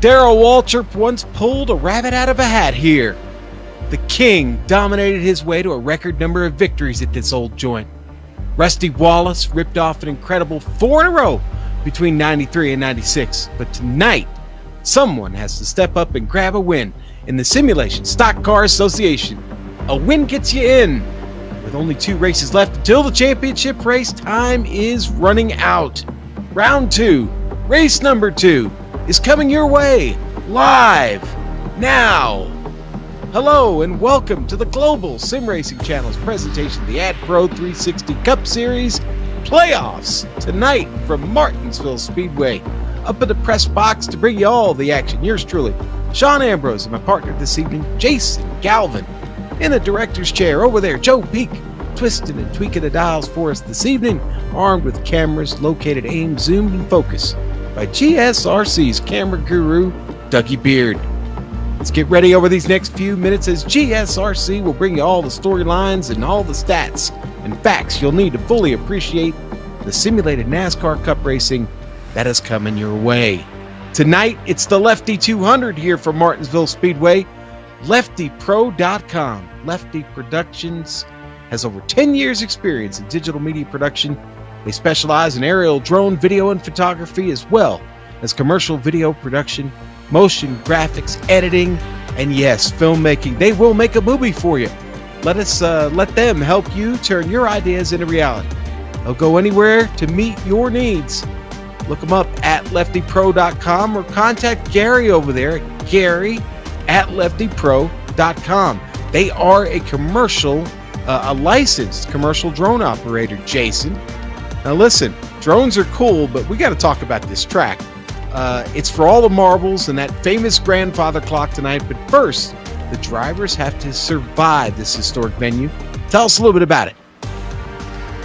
Darrell Waltrip once pulled a rabbit out of a hat here. The King dominated his way to a record number of victories at this old joint. Rusty Wallace ripped off an incredible 4 in a row between 93 and 96. But tonight, someone has to step up and grab a win in the Simulation Stock Car Association. A win gets you in. With only 2 races left until the championship race, time is running out. Round 2, race number 2, is coming your way, live, now. Hello and welcome to the Global SimRacing Channel's presentation of the AdPro 360 Cup Series Playoffs, tonight from Martinsville Speedway. Up in the press box to bring you all the action, yours truly, Sean Ambrose, and my partner this evening, Jason Galvin. In the director's chair over there, Joe Peak, twisting and tweaking the dials for us this evening, armed with cameras located, aimed, zoomed, and focused by GSRC's camera guru, Dougie Beard. Let's get ready over these next few minutes as GSRC will bring you all the storylines and all the stats and facts you'll need to fully appreciate the simulated NASCAR Cup racing that is coming your way. Tonight, it's the Lefty 200 here from Martinsville Speedway. LeftyPro.com. Lefty Productions has over 10 years experience in digital media production. They specialize in aerial, drone, video, and photography, as well as commercial video production, motion graphics, editing, and yes, filmmaking. They will make a movie for you. Let them help you turn your ideas into reality. They'll go anywhere to meet your needs. Look them up at LeftyPro.com or contact Gary over there at Gary at LeftyPro.com. They are a licensed commercial drone operator, Jason. Now listen, drones are cool, but we got to talk about this track. It's for all the marbles and that famous grandfather clock tonight, but first, the drivers have to survive this historic venue. Tell us a little bit about it.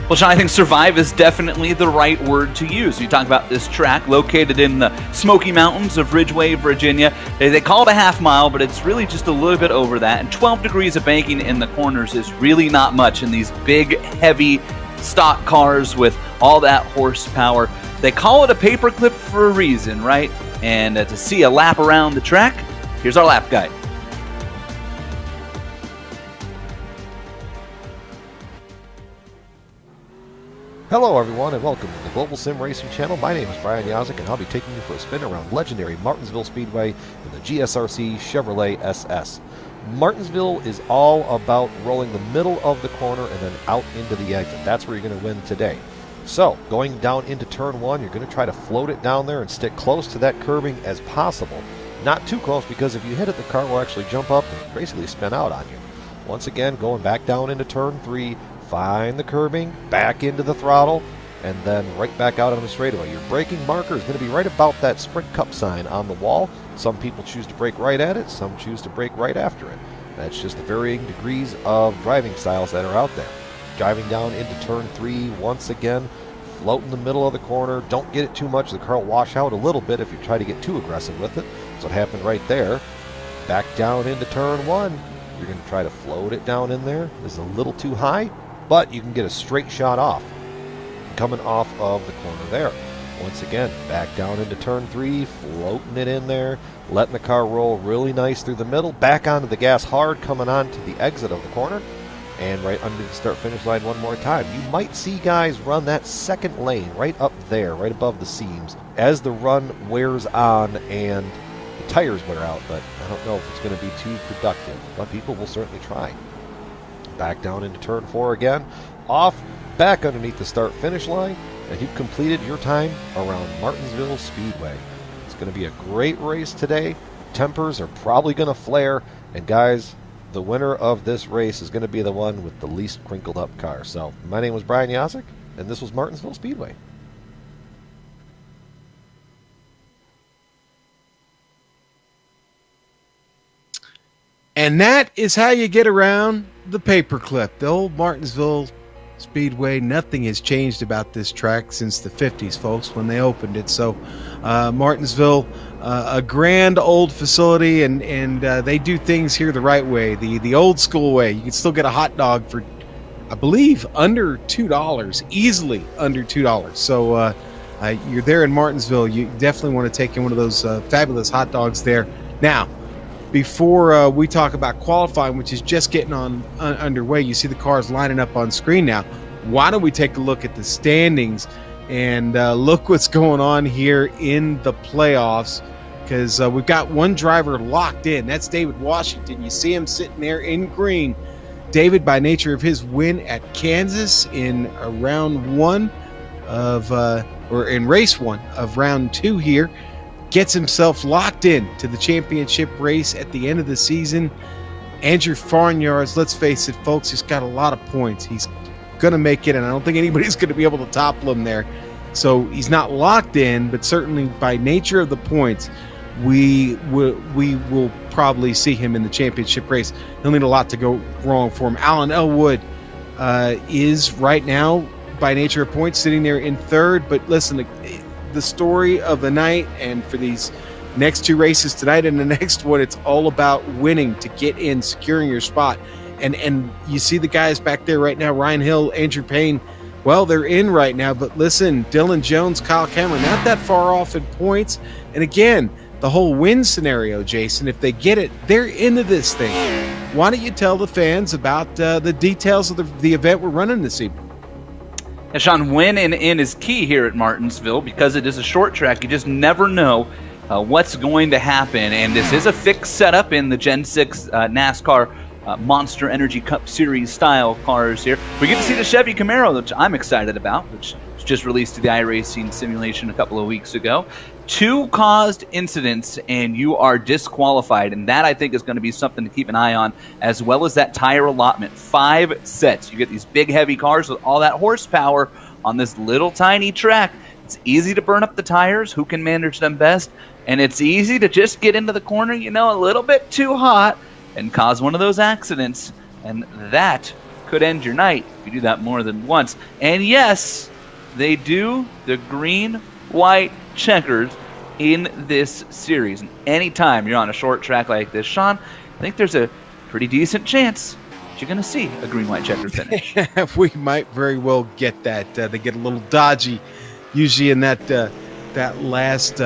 Well, Sean, I think survive is definitely the right word to use. You talk about this track located in the Smoky Mountains of Ridgway, Virginia. They call it a half mile, but it's really just a little bit over that. And 12 degrees of banking in the corners is really not much in these big, heavy stock cars with all that horsepower. They call it a paperclip for a reason, right? And to see a lap around the track, here's our lap guide. Hello everyone and welcome to the Global Sim Racing Channel. My name is Brian Yazik and I'll be taking you for a spin around legendary Martinsville Speedway in the GSRC Chevrolet SS. Martinsville is all about rolling the middle of the corner and then out into the exit. That's where you're going to win today. So, going down into turn 1, you're going to try to float it down there and stick close to that curbing as possible. Not too close, because if you hit it, the car will actually jump up and basically spin out on you. Once again, going back down into turn 3, find the curbing, back into the throttle, and then right back out on the straightaway. Your braking marker is going to be right about that Sprint Cup sign on the wall. Some people choose to brake right at it, some choose to brake right after it. That's just the varying degrees of driving styles that are out there. Driving down into turn 3 once again, float in the middle of the corner. Don't get it too much. The car will wash out a little bit if you try to get too aggressive with it. That's what happened right there. Back down into turn 1. You're going to try to float it down in there. This is a little too high, but you can get a straight shot off coming off of the corner there. Once again, back down into turn 3, floating it in there, letting the car roll really nice through the middle, back onto the gas hard, coming on to the exit of the corner, and right under the start-finish line one more time. You might see guys run that second lane right up there, right above the seams, as the run wears on and the tires wear out, but I don't know if it's going to be too productive, but people will certainly try. Back down into turn 4 again, off, back underneath the start-finish line, and you've completed your time around Martinsville Speedway. It's going to be a great race today. Tempers are probably going to flare, and guys, the winner of this race is going to be the one with the least crinkled up car. So, my name was Brian Yazik, and this was Martinsville Speedway. And that is how you get around the paperclip. The old Martinsville Speedway, nothing has changed about this track since the 50s, folks, when they opened it. So Martinsville, a grand old facility, and they do things here the right way, the old school way. You can still get a hot dog for, I believe, under $2, easily under $2. So You're there in Martinsville. You definitely want to take in one of those fabulous hot dogs there. Now, before we talk about qualifying, which is just getting underway, you see the cars lining up on screen now. Why don't we take a look at the standings and look what's going on here in the playoffs? Because we've got one driver locked in. That's David Washington. You see him sitting there in green. David, by nature of his win at Kansas in round one of, or in race one of round two here, gets himself locked in to the championship race at the end of the season. Andrew Farnyards, let's face it, folks, he's got a lot of points. He's going to make it, and I don't think anybody's going to be able to topple him there. So he's not locked in, but certainly by nature of the points, we will probably see him in the championship race. He'll need a lot to go wrong for him. Alan Elwood is right now, by nature of points, sitting there in third. But listen, the story of the night, and for these next two races tonight and the next one, it's all about winning to get in, securing your spot. And you see the guys back there right now, Ryan Hill, Andrew Payne, well, they're in right now. But listen, Dylan Jones, Kyle Cameron, not that far off in points. And again, the whole win scenario, Jason, if they get it, they're into this thing. Why don't you tell the fans about the details of the event we're running this evening? And Sean, winning in is key here at Martinsville because it is a short track. You just never know what's going to happen. And this is a fixed setup in the Gen 6 NASCAR Monster Energy Cup Series style cars here. We get to see the Chevy Camaro, which I'm excited about, which was just released to the iRacing simulation a couple of weeks ago. 2 caused incidents and you are disqualified, and that I think is going to be something to keep an eye on, as well as that tire allotment. 5 sets. You get these big heavy cars with all that horsepower on this little tiny track. It's easy to burn up the tires. Who can manage them best? And it's easy to just get into the corner, you know, a little bit too hot and cause one of those accidents, and that could end your night if you do that more than once. And yes, they do the green, white checkers in this series. And anytime you're on a short track like this, Sean, I think there's a pretty decent chance that you're going to see a green, white checker finish. We might very well get that. They get a little dodgy usually in that last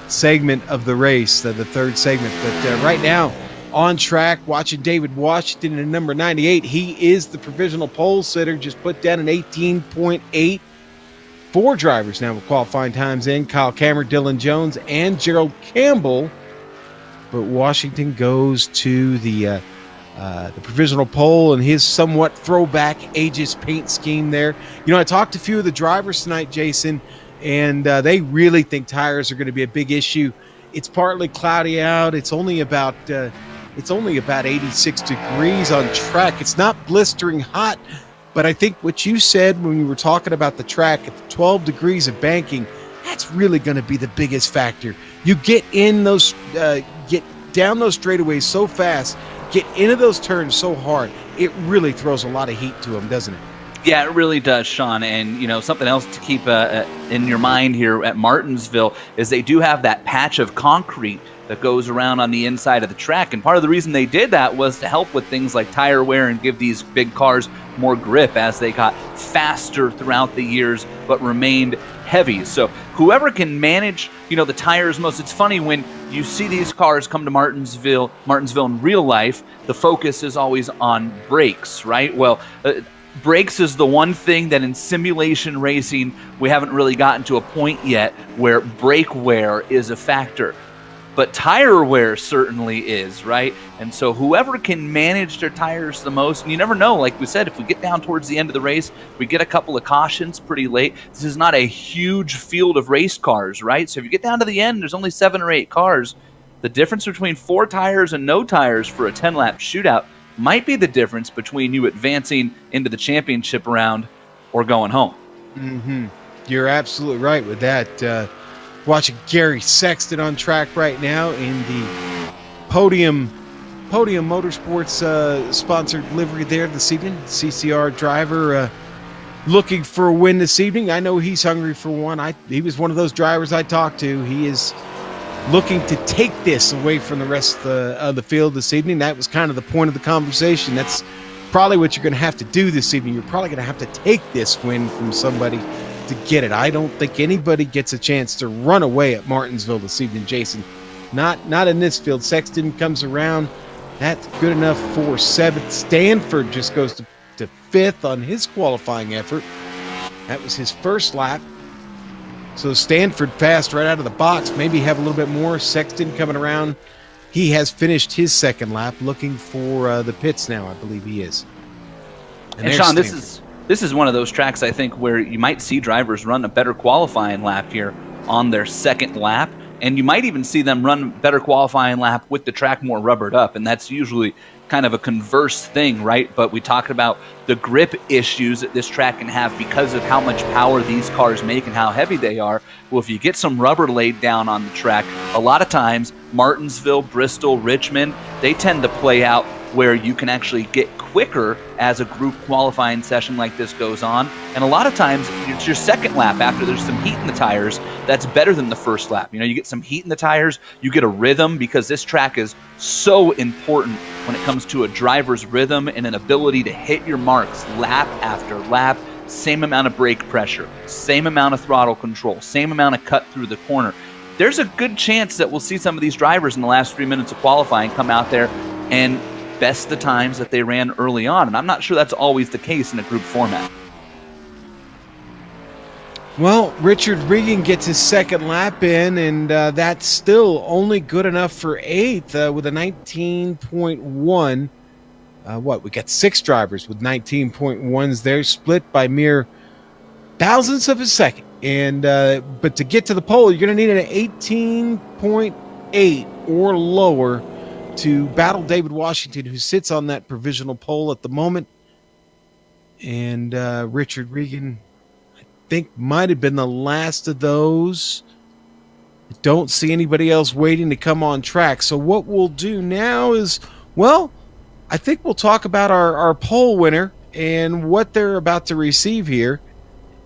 segment of the race, the third segment. But right now, on track, watching David Washington in number 98. He is the provisional pole sitter, just put down an 18.8. 4 drivers now with qualifying times in: Kyle Cameron, Dylan Jones, and Gerald Campbell. But Washington goes to the provisional pole in his somewhat throwback aegis paint scheme there. You know, I talked to a few of the drivers tonight, Jason, and they really think tires are going to be a big issue. It's partly cloudy out. It's only about 86 degrees on track. It's not blistering hot, but I think what you said when we were talking about the track at the 12 degrees of banking, that's really going to be the biggest factor. You get in those, get down those straightaways so fast, get into those turns so hard, it really throws a lot of heat to them, doesn't it? Yeah, it really does, Sean. And, you know, something else to keep in your mind here at Martinsville is they do have that patch of concrete that goes around on the inside of the track. And part of the reason they did that was to help with things like tire wear and give these big cars more grip as they got faster throughout the years but remained heavy. So whoever can manage, you know, the tires most, it's funny when you see these cars come to Martinsville in real life, the focus is always on brakes, right? Well, brakes is the one thing that in simulation racing we haven't really gotten to a point yet where brake wear is a factor. But tire wear certainly is, right? And so whoever can manage their tires the most, and you never know, like we said, if we get down towards the end of the race, we get a couple of cautions pretty late. This is not a huge field of race cars, right? So if you get down to the end, there's only 7 or 8 cars. The difference between 4 tires and no tires for a 10-lap shootout might be the difference between you advancing into the championship round or going home. Mm-hmm. You're absolutely right with that. Watching Gary Sexton on track right now in the Podium Motorsports sponsored livery there this evening. CCR driver looking for a win this evening. I know he's hungry for one. He was one of those drivers I talked to. He is looking to take this away from the rest of the field this evening. That was kind of the point of the conversation. That's probably what you're going to have to do this evening. You're probably going to have to take this win from somebody to get it. I don't think anybody gets a chance to run away at Martinsville this evening, Jason. Not in this field. Sexton comes around. That's good enough for 7th. Stanford just goes to 5th on his qualifying effort. That was his first lap. So Stanford fast right out of the box. Maybe have a little bit more. Sexton coming around. He has finished his second lap, looking for the pits now, I believe he is. And Sean, this is one of those tracks, I think, where you might see drivers run a better qualifying lap here on their second lap. And you might even see them run better qualifying lap with the track more rubbered up. And that's usually kind of a converse thing, right? But we talked about the grip issues that this track can have because of how much power these cars make and how heavy they are. Well, if you get some rubber laid down on the track, a lot of times Martinsville, Bristol, Richmond, they tend to play out where you can actually get quicker as a group qualifying session like this goes on. And a lot of times, it's your second lap after there's some heat in the tires that's better than the first lap. You know, you get some heat in the tires, you get a rhythm, because this track is so important when it comes to a driver's rhythm and an ability to hit your marks lap after lap, same amount of brake pressure, same amount of throttle control, same amount of cut through the corner. There's a good chance that we'll see some of these drivers in the last 3 minutes of qualifying come out there and best the times that they ran early on. And I'm not sure that's always the case in a group format. Well, Richard Regan gets his second lap in, and that's still only good enough for 8th with a 19.1. We got 6 drivers with 19.1s there, split by mere thousandths of a second. And but to get to the pole, you're going to need an 18.8 or lower to battle David Washington, who sits on that provisional pole at the moment. And Richard Regan, I think, might have been the last of those. I don't see anybody else waiting to come on track. So what we'll do now is, well, I think we'll talk about our pole winner and what they're about to receive here.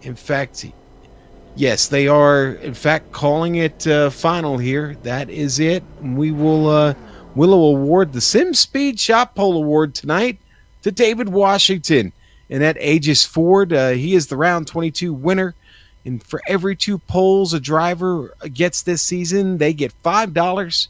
In fact, yes, they are, in fact, calling it final here. That is it. We will award the Sim Speed Shop Pole Award tonight to David Washington. And that Aegis Ford, he is the round 22 winner. And for every 2 poles a driver gets this season, they get $5.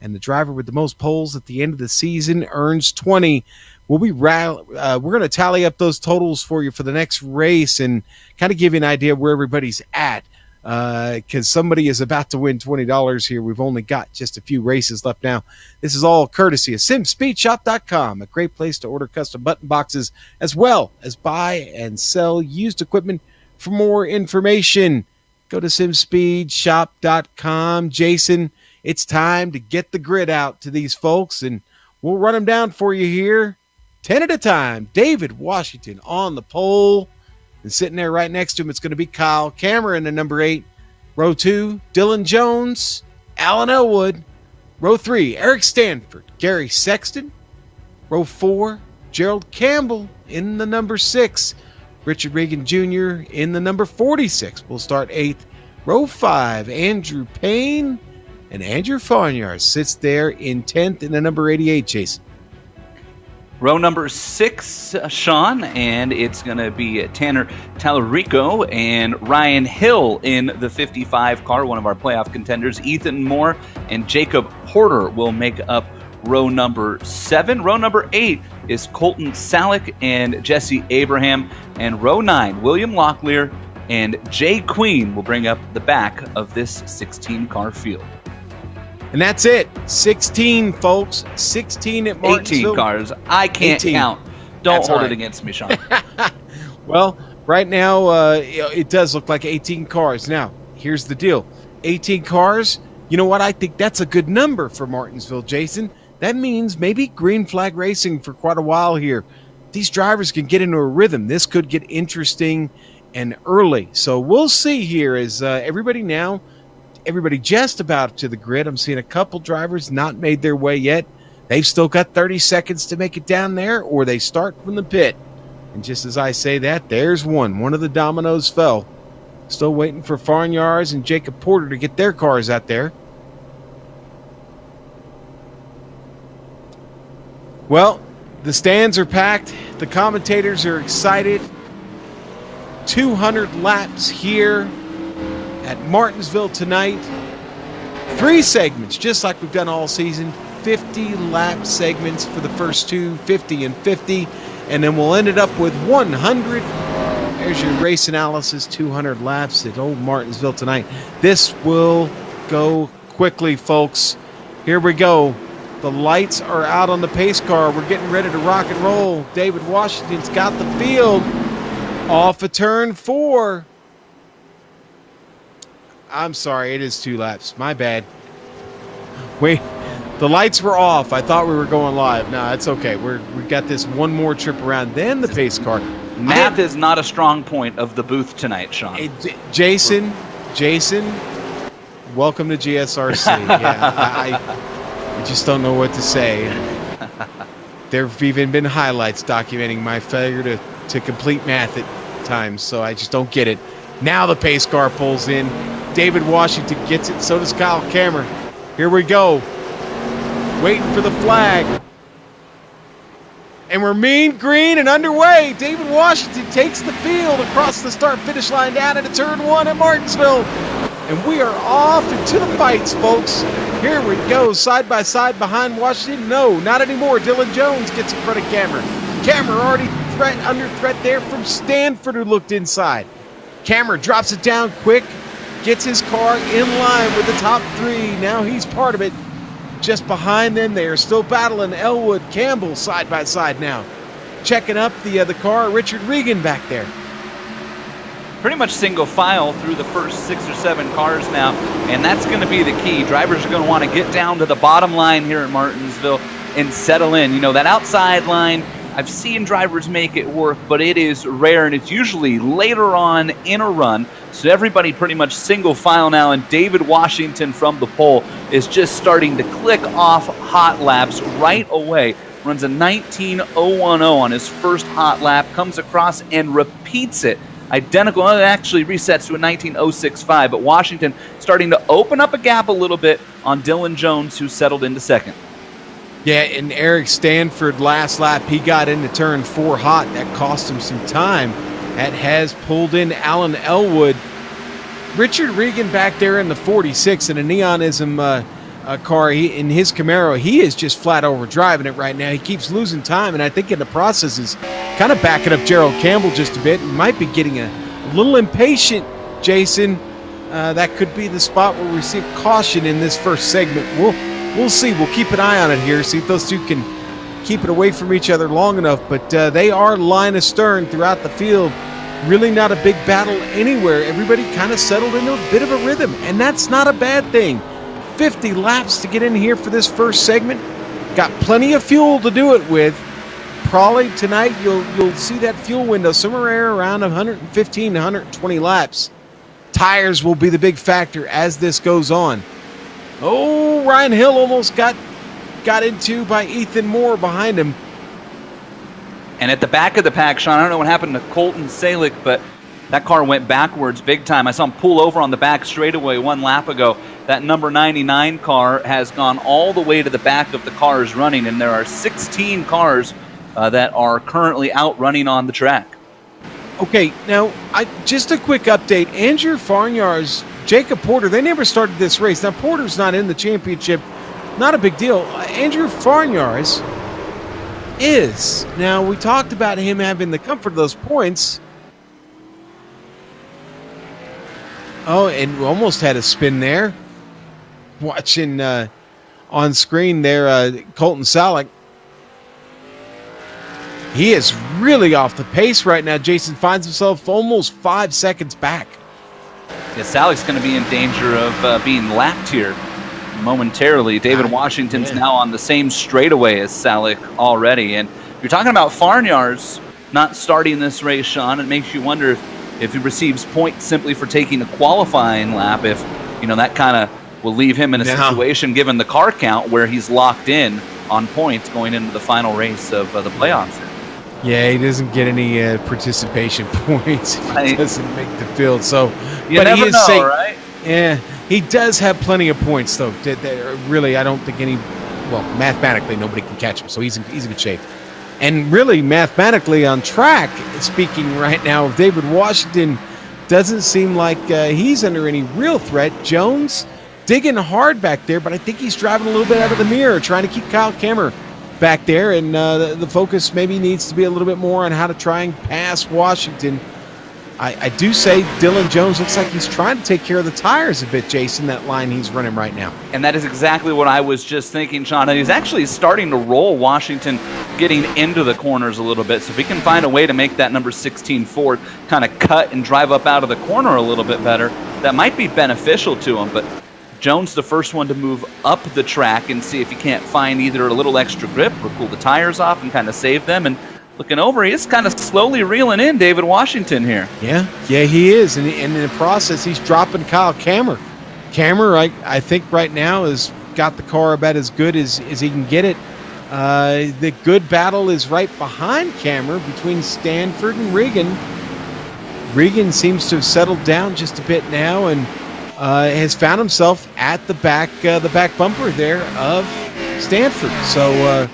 And the driver with the most poles at the end of the season earns $20. We're going to tally up those totals for you for the next race and kind of give you an idea of where everybody's at. Because somebody is about to win $20 here. We've only got just a few races left now. This is all courtesy of SimSpeedShop.com, a great place to order custom button boxes as well as buy and sell used equipment. For more information, go to SimSpeedShop.com. Jason, it's time to get the grid out to these folks, and we'll run them down for you here 10 at a time. David Washington on the pole. And sitting there right next to him, it's going to be Kyle Cameron in number 8. Row 2, Dylan Jones, Alan Elwood. Row 3, Eric Stanford, Gary Sexton. Row 4, Gerald Campbell in the number 6. Richard Regan Jr. in the number 46. We'll start 8th. Row 5, Andrew Payne. And Andrew Farnyard sits there in 10th in the number 88, Jason. Row number 6, Sean, and it's going to be Tanner Tallarico and Ryan Hill in the 55 car, one of our playoff contenders. Ethan Moore and Jacob Porter will make up row number 7. Row number 8 is Colton Salick and Jesse Abraham. And row 9, William Locklear and Jay Queen will bring up the back of this 16-car field. And that's it. 16, folks. 16 at Martinsville. 18 cars. I can't 18. count. Don't That's hold right. it against me, Sean. Well, right now, it does look like 18 cars. Now, here's the deal. 18 cars, you know what? I think that's a good number for Martinsville, Jason. That means maybe green flag racing for quite a while here. These drivers can get into a rhythm. This could get interesting and early. So we'll see here as everybody just about to the grid. I'm seeing a couple drivers not made their way yet. They've still got 30 seconds to make it down there, or they start from the pit. And just as I say that, there's one. One of the dominoes fell. Still waiting for Farnyards and Jacob Porter to get their cars out there. Well, the stands are packed. The commentators are excited. 200 laps here at Martinsville tonight. 3 segments, just like we've done all season. 50 lap segments for the first two, 50 and 50. And then we'll end it up with 100. There's your race analysis, 200 laps at Old Martinsville tonight. This will go quickly, folks. Here we go. The lights are out on the pace car. We're getting ready to rock and roll. David Washington's got the field off of turn 4. I'm sorry, it is 2 laps. My bad. Wait, the lights were off. I thought we were going live. No, it's okay. We got this one more trip around, then the pace car. Math is not a strong point of the booth tonight, Sean. Jason, welcome to GSRC. Yeah, I just don't know what to say. There have even been highlights documenting my failure to complete math at times, so I just don't get it. Now the pace car pulls in. David Washington gets it, so does Kyle Cameron. Here we go. Waiting for the flag. And we're mean green and underway. David Washington takes the field across the start-finish line down into turn 1 at Martinsville. And we are off into the fights, folks. Here we go, side by side behind Washington. No, not anymore. Dylan Jones gets in front of Cameron. Cameron already under threat there from Stanford, who looked inside. Cameron drops it down quick, gets his car in line with the top 3. Now he's part of it. Just behind them, they are still battling Elwood, Campbell side by side now. Checking up the car, Richard Regan back there. Pretty much single file through the first 6 or 7 cars now, and that's going to be the key. Drivers are going to want to get down to the bottom line here at Martinsville and settle in. You know, that outside line, I've seen drivers make it work, but it is rare, and it's usually later on in a run. So everybody pretty much single file now, and David Washington from the pole is just starting to click off hot laps right away. Runs a 19.010 on his first hot lap, comes across and repeats it. Identical, it actually resets to a 19.065, but Washington starting to open up a gap a little bit on Dylan Jones, who settled into second. Yeah, and Eric Stanford last lap, he got into turn 4 hot. That cost him some time. That has pulled in Alan Elwood. Richard Regan back there in the 46 in a Neonism car. In his Camaro, he is just flat over driving it right now. He keeps losing time, and I think in the process is kind of backing up Gerald Campbell just a bit. He might be getting a little impatient, Jason. That could be the spot where we see caution in this first segment. We'll see. We'll keep an eye on it here, see if those two can keep it away from each other long enough. But they are line astern throughout the field. Really not a big battle anywhere. Everybody kind of settled into a bit of a rhythm, and that's not a bad thing. 50 laps to get in here for this first segment. Got plenty of fuel to do it with. Probably tonight you'll see that fuel window somewhere around 115 to 120 laps. Tires will be the big factor as this goes on. Oh, Ryan Hill almost got into by Ethan Moore behind him. And at the back of the pack, Sean, I don't know what happened to Colton Salick, but that car went backwards big time. I saw him pull over on the back straightaway 1 lap ago. That number 99 car has gone all the way to the back of the cars running, and there are 16 cars that are currently out running on the track. Okay, now, just a quick update. Andrew Farnyar's, Jacob Porter, they never started this race. Now, Porter's not in the championship. Not a big deal. Andrew Farnyar's is. Now, we talked about him having the comfort of those points. Oh, and we almost had a spin there. Watching on screen there, Colton Salick. He is really off the pace right now. Jason finds himself almost 5 seconds back. Yeah, Salick's going to be in danger of being lapped here momentarily. David Washington's now on the same straightaway as Salick already. And you're talking about Farnyar's not starting this race, Sean. It makes you wonder if he receives points simply for taking a qualifying lap, if, you know, that kind of will leave him in a situation, given the car count, where he's locked in on points going into the final race of the playoffs. Yeah, he doesn't get any participation points if he doesn't make the field. So, you but never know, right? Yeah, he does have plenty of points, though. Really, I don't think any. Well, mathematically, nobody can catch him, so he's in good shape. And really, mathematically on track, speaking right now, David Washington doesn't seem like he's under any real threat. Jones digging hard back there, but I think he's driving a little bit out of the mirror, trying to keep Kyle Kammer back there, and the focus maybe needs to be a little bit more on how to try and pass Washington. I do say Dylan Jones looks like he's trying to take care of the tires a bit, Jason, that line he's running right now. And that is exactly what I was just thinking, Sean. And he's actually starting to roll Washington, getting into the corners a little bit. So if he can find a way to make that number 16 Ford kind of cut and drive up out of the corner a little bit better, that might be beneficial to him. But Jones, the first one to move up the track and see if he can't find either a little extra grip or cool the tires off and kind of save them. And looking over, he's kind of slowly reeling in David Washington here. Yeah, he is. And in the process, he's dropping Kyle Kammer. Kammer, I think right now, has got the car about as good as he can get it. The good battle is right behind Kammer between Stanford and Regan. Regan seems to have settled down just a bit now and has found himself at the back bumper there of Stanford. So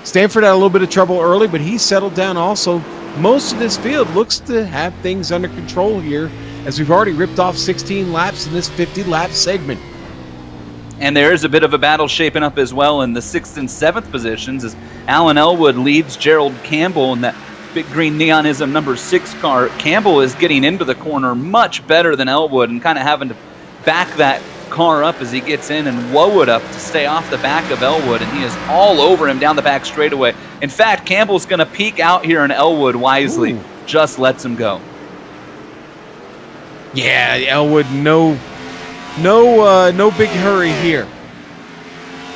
Stanford had a little bit of trouble early, but he settled down also. Most of this field looks to have things under control here, as we've already ripped off 16 laps in this 50-lap segment. And there is a bit of a battle shaping up as well in the 6th and 7th positions as Alan Elwood leads Gerald Campbell in that big green Neonism number 6 car. Campbell is getting into the corner much better than Elwood and kind of having to back that car up as he gets in and whoa it up to stay off the back of Elwood, and he is all over him down the back straightaway. In fact, Campbell's going to peek out here, and Elwood wisely just lets him go. Yeah, Elwood, no big hurry here.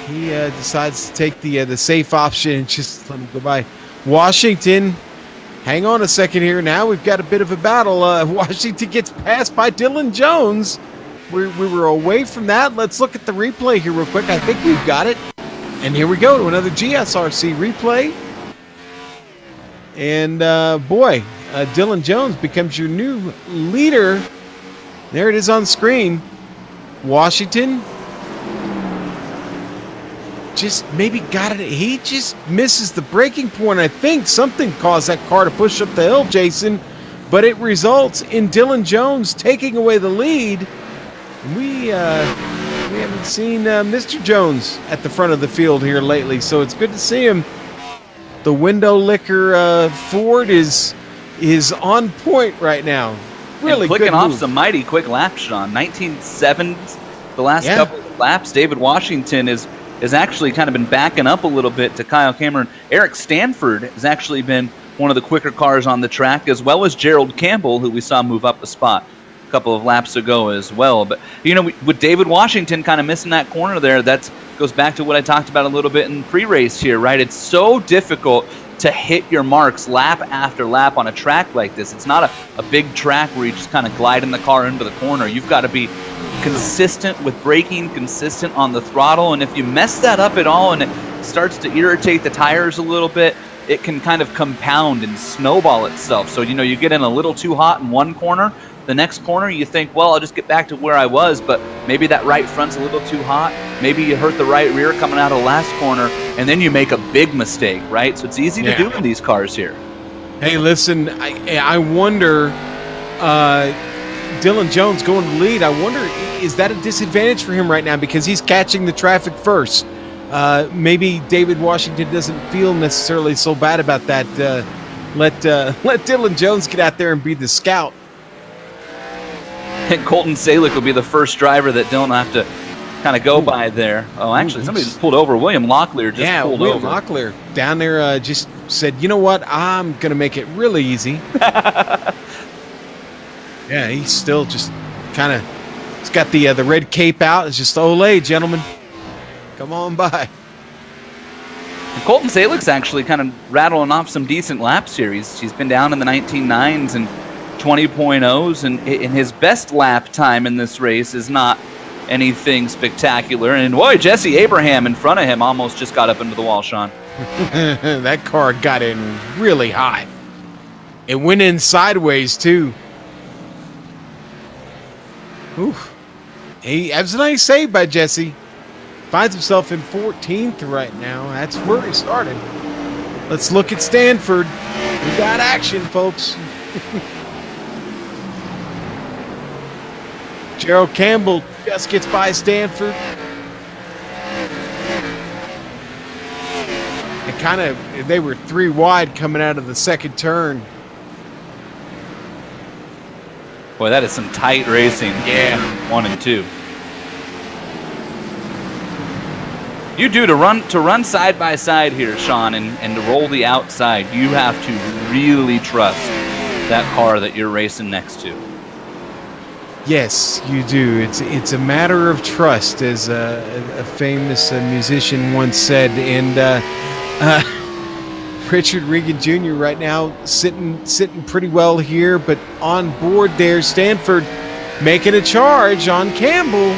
He decides to take the safe option and just let him go by. Washington, hang on a second here. Now we've got a bit of a battle. Washington gets passed by Dylan Jones. We were away from that. Let's look at the replay here real quick. I think we've got it. And here we go to another GSRC replay. And Dylan Jones becomes your new leader. There it is on screen. Washington just maybe got it. He just misses the braking point. I think something caused that car to push up the hill, Jason. But it results in Dylan Jones taking away the lead. We haven't seen Mr. Jones at the front of the field here lately, so it's good to see him. The window licker Ford is on point right now. Really and clicking good off move. some mighty quick laps, Sean. 19.7 the last couple of laps. David Washington is actually kind of been backing up a little bit to Kyle Cameron. Eric Stanford has actually been one of the quicker cars on the track, as well as Gerald Campbell, who we saw move up a spot a couple of laps ago as well. But, with David Washington kind of missing that corner there, that goes back to what I talked about a little bit in pre-race here, right? It's so difficult to hit your marks lap after lap on a track like this. It's not a big track where you just kind of gliding the car into the corner. You've got to be consistent with braking, consistent on the throttle, and if you mess that up at all and it starts to irritate the tires a little bit, it can kind of compound and snowball itself. So, you get in a little too hot in one corner, the next corner you think, well, I'll just get back to where I was, but maybe that right front's a little too hot. Maybe you hurt the right rear coming out of the last corner, and then you make a big mistake, right? So it's easy to do in these cars here. Hey, listen, I wonder, Dylan Jones going to the lead, I wonder, is that a disadvantage for him right now because he's catching the traffic first? Maybe David Washington doesn't feel necessarily so bad about that. Let Dylan Jones get out there and be the scout. And Colton Salick will be the first driver that Dylan will have to kind of go by there. Oh, actually, somebody just pulled over. William Locklear just pulled over. Yeah, William Locklear down there just said, you know what, I'm going to make it really easy. Yeah, he's still just kind of, he's got the red cape out. It's just, ole, gentlemen, come on by. And Colton Salick's actually kind of rattling off some decent laps here. He's been down in the 19.9s and 20.0s, and his best lap time in this race is not anything spectacular. And boy, Jesse Abraham in front of him almost just got up into the wall, Sean. That car got in really high. It went in sideways, too. Oof. That was a nice save by Jesse. Finds himself in 14th right now. That's where he started. Let's look at Stanford. We got action, folks. Gerald Campbell just gets by Stanford. And they were 3 wide coming out of the second turn. Boy, that is some tight racing. Yeah. 1 and 2. You do to run side by side here, Sean, and to roll the outside, you have to really trust that car that you're racing next to. Yes, you do. It's a matter of trust, as a famous musician once said. And Richard Regan Jr. right now sitting pretty well here, but on board there, Stanford making a charge on Campbell.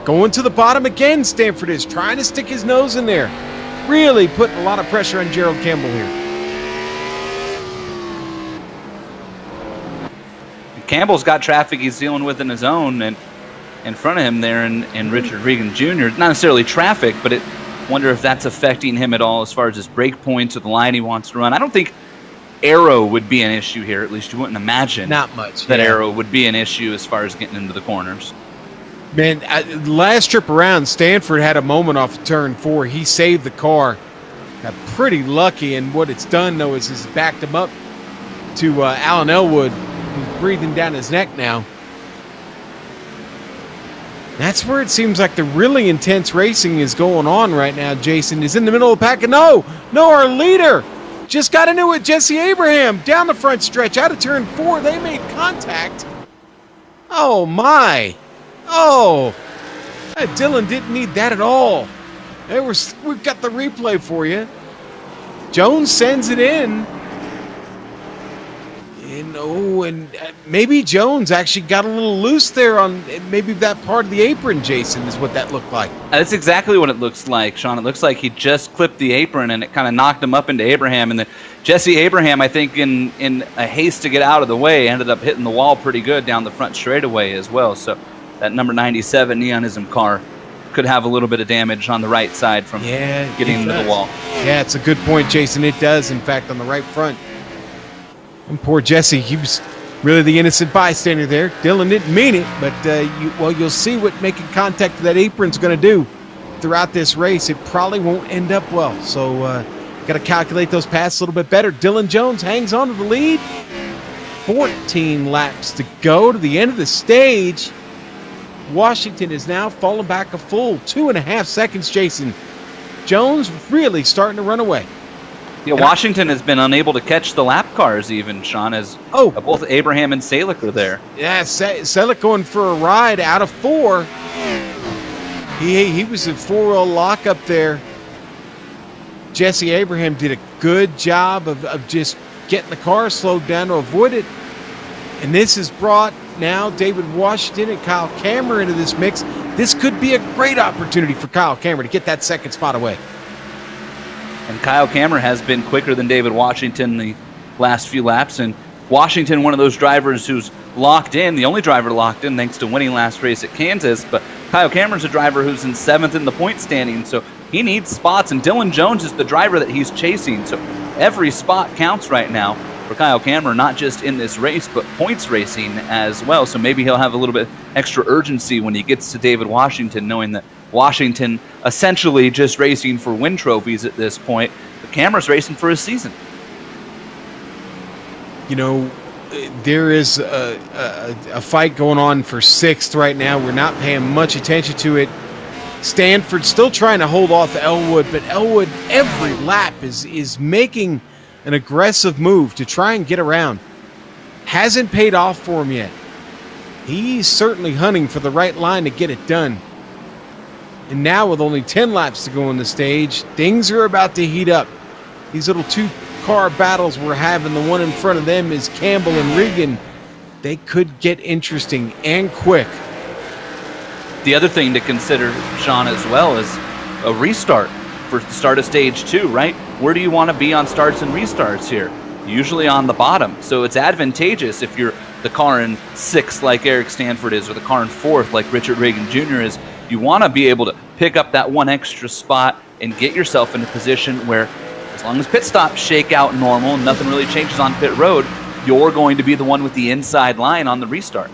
Going to the bottom again, Stanford is trying to stick his nose in there. Really putting a lot of pressure on Gerald Campbell here. Campbell's got traffic he's dealing with in his own, and in front of him there in Richard Regan Jr. Not necessarily traffic, but it wonder if that's affecting him at all as far as his brake points or the line he wants to run. I don't think aero would be an issue here. At least you wouldn't imagine not much that aero would be an issue as far as getting into the corners. Man, last trip around, Stanford had a moment off turn 4. He saved the car. Got pretty lucky, and what it's done, though, is it's backed him up to Alan Elwood, who's breathing down his neck now. That's where it seems like the really intense racing is going on right now, Jason. Is in the middle of the pack, and no, our leader just got into it. Jesse Abraham down the front stretch, out of turn 4. They made contact. Oh, my. Oh, Dylan didn't need that at all. We've got the replay for you. Jones sends it in. And maybe Jones actually got a little loose there on maybe that part of the apron, Jason, is what that looked like. That's exactly what it looks like, Sean. It looks like he just clipped the apron and it kind of knocked him up into Abraham. And then Jesse Abraham, I think, in a haste to get out of the way, ended up hitting the wall pretty good down the front straightaway as well. So that number 97 Neonism car could have a little bit of damage on the right side from getting into the wall. Yeah, it's a good point, Jason. It does, in fact, on the right front. And poor Jesse, he was really the innocent bystander there. Dylan didn't mean it, but you'll see what making contact with that apron's going to do throughout this race. It probably won't end up well. So got to calculate those passes a little bit better. Dylan Jones hangs on to the lead. 14 laps to go to the end of the stage. Washington is now falling back a full 2.5 seconds, Jason. Jones really starting to run away. Yeah, Washington has been unable to catch the lap cars even, Sean, as both Abraham and Salick are there. Yeah, Salick going for a ride out of 4. He was a 4-wheel lock up there. Jesse Abraham did a good job of just getting the car slowed down to avoid it. And this has brought now David Washington and Kyle Kammerer into this mix. This could be a great opportunity for Kyle Kammerer to get that second spot away. And Kyle Kammerer has been quicker than David Washington the last few laps. And Washington, one of those drivers who's locked in, the only driver locked in thanks to winning last race at Kansas. But Kyle Kammerer's a driver who's in 7th in the point standing, so he needs spots. And Dylan Jones is the driver that he's chasing. So every spot counts right now for Kyle Kammerer, not just in this race, but points racing as well. So maybe he'll have a little bit extra urgency when he gets to David Washington, knowing that Washington essentially just racing for win trophies at this point. But Kammerer's racing for his season. You know, there is a fight going on for 6th right now. We're not paying much attention to it. Stanford still trying to hold off Elwood, but Elwood every lap is making an aggressive move to try and get around. Hasn't paid off for him yet. He's certainly hunting for the right line to get it done. And now with only 10 laps to go on the stage, things are about to heat up. These little 2-car battles we're having, the one in front of them is Campbell and Regan. They could get interesting and quick. The other thing to consider, Sean, as well, is a restart for the start of stage 2, right? Where do you want to be on starts and restarts here? Usually on the bottom. So it's advantageous if you're the car in 6th like Eric Stanford is, or the car in 4th like Richard Regan Jr. is, You want to be able to pick up that one extra spot and get yourself in a position where, as long as pit stops shake out normal and nothing really changes on pit road, you're going to be the one with the inside line on the restart.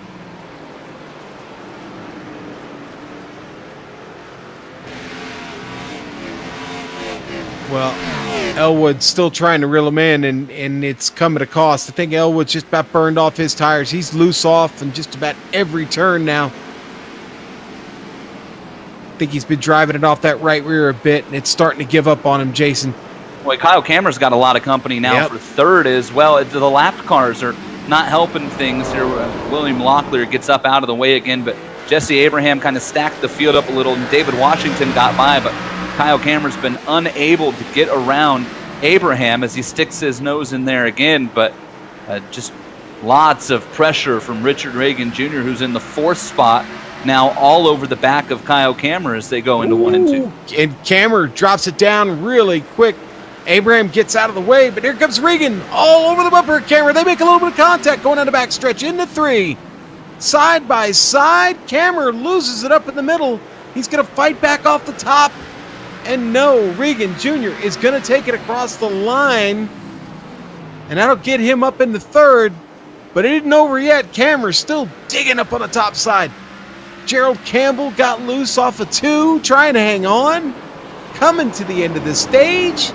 Well, Elwood's still trying to reel him in, and it's coming at a cost. I think Elwood's just about burned off his tires. He's loose off in just about every turn now. I think he's been driving it off that right rear a bit, and it's starting to give up on him, Jason. Boy, Kyle Kammerer's got a lot of company now for third as well. The lapped cars are not helping things here. William Locklear gets up out of the way again, but Jesse Abraham kind of stacked the field up a little, and David Washington got by, but Kyle Kammerer's been unable to get around Abraham as he sticks his nose in there again, but just lots of pressure from Richard Reagan Jr., who's in the 4th spot, now all over the back of Kyle Kammerer as they go into 1 and 2. And Kammerer drops it down really quick. Abraham gets out of the way, but here comes Regan all over the bumper of Kammerer. They make a little bit of contact going on the back stretch into 3. Side by side, Kammerer loses it up in the middle. He's going to fight back off the top. And no, Regan Jr. is going to take it across the line. And that'll get him up in the 3rd. But it isn't over yet. Kammerer's still digging up on the top side. Gerald Campbell got loose off of 2, trying to hang on. Coming to the end of the stage.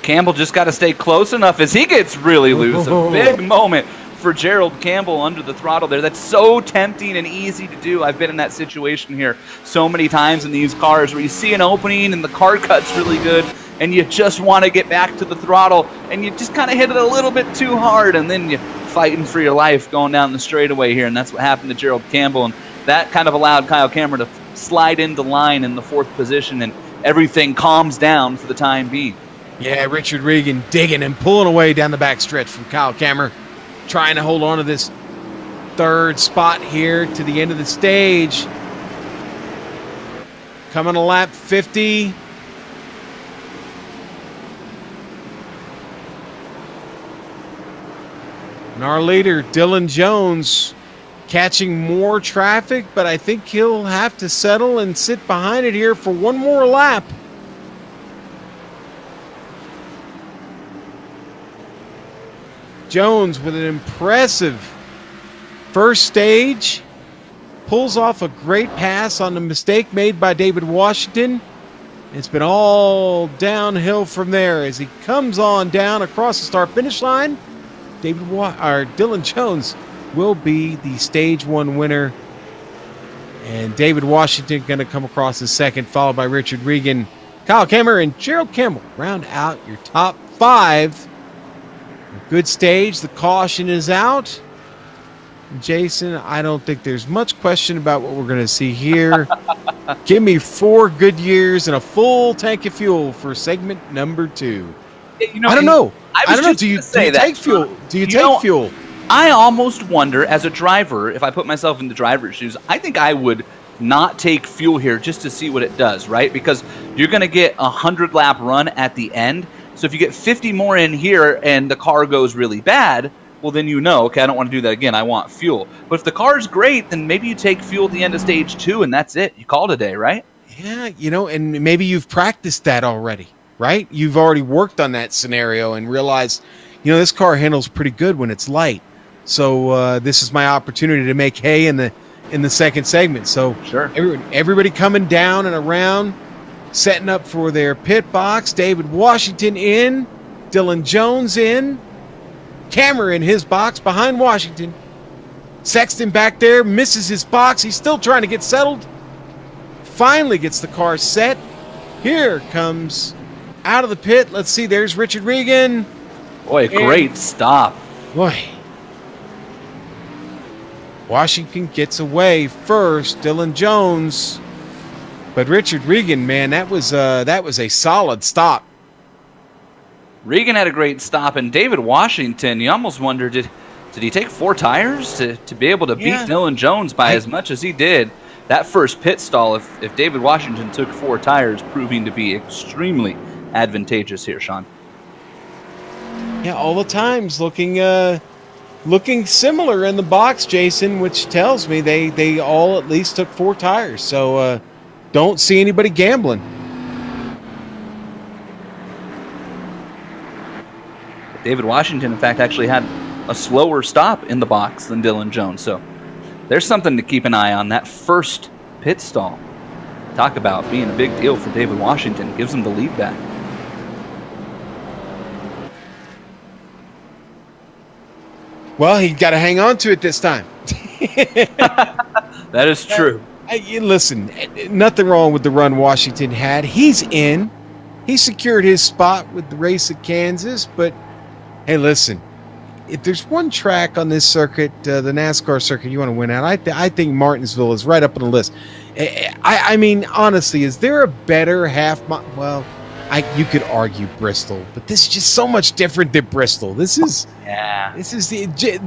Campbell just got to stay close enough as he gets really loose. A big moment for Gerald Campbell under the throttle there. That's so tempting and easy to do. I've been in that situation here so many times in these cars where you see an opening and the car cut's really good and you just want to get back to the throttle and you just kind of hit it a little bit too hard and then you're fighting for your life going down the straightaway here, and that's what happened to Gerald Campbell, and that kind of allowed Kyle Kammerer to slide into line in the 4th position, and everything calms down for the time being. Yeah, Richard Regan digging and pulling away down the back stretch from Kyle Kammerer, trying to hold on to this 3rd spot here to the end of the stage. Coming to lap 50. And our leader, Dylan Jones, catching more traffic, but I think he'll have to settle and sit behind it here for one more lap. Jones with an impressive first stage, pulls off a great pass on the mistake made by David Washington. It's been all downhill from there as he comes on down across the start-finish line. Dylan Jones will be the Stage 1 winner. And David Washington going to come across as second, followed by Richard Regan. Kyle Kammerer and Gerald Campbell round out your top 5. Good stage. The caution is out. Jason, I don't think there's much question about what we're going to see here. Give me 4 good years and a full tank of fuel for segment number 2. You know, I don't know. I don't know. Do you take fuel? Do you take fuel? I almost wonder, as a driver, if I put myself in the driver's shoes, I think I would not take fuel here just to see what it does, right? Because you're going to get a 100-lap run at the end. So if you get 50 more in here and the car goes really bad, well, then you know, okay, I don't want to do that again. I want fuel. But if the car's great, then maybe you take fuel at the end of stage 2, and that's it. You call it a day, right? Yeah, you know, and maybe you've practiced that already, right? You've already worked on that scenario and realized, you know, this car handles pretty good when it's light. So this is my opportunity to make hay in the second segment. So sure, everybody coming down and around, setting up for their pit box. David Washington in, Dylan Jones in, Kammerer in his box behind Washington. Sexton back there misses his box. He's still trying to get settled. Finally gets the car set. Here comes out of the pit. Let's see. There's Richard Regan. Boy, great stop. Boy. Washington gets away first. Dylan Jones. But Richard Regan, man, that was a solid stop. Regan had a great stop, and David Washington, you almost wonder, did he take 4 tires to be able to beat Dylan Jones by as much as he did? That first pit stall, if David Washington took 4 tires, proving to be extremely advantageous here, Sean. Yeah, all the times looking looking similar in the box, Jason, which tells me they all at least took 4 tires. So don't see anybody gambling. David Washington, in fact, actually had a slower stop in the box than Dylan Jones. So there's something to keep an eye on. That first pit stall, talk about being a big deal for David Washington. Gives him the lead back. Well, he got to hang on to it this time. That is true. Listen, nothing wrong with the run Washington had. He's in. He secured his spot with the race at Kansas. But, hey, listen, if there's one track on this circuit, the NASCAR circuit, you want to win at, I think Martinsville is right up on the list. I mean, honestly, is there a better half mile? Well, you could argue Bristol, but this is just so much different than Bristol. This is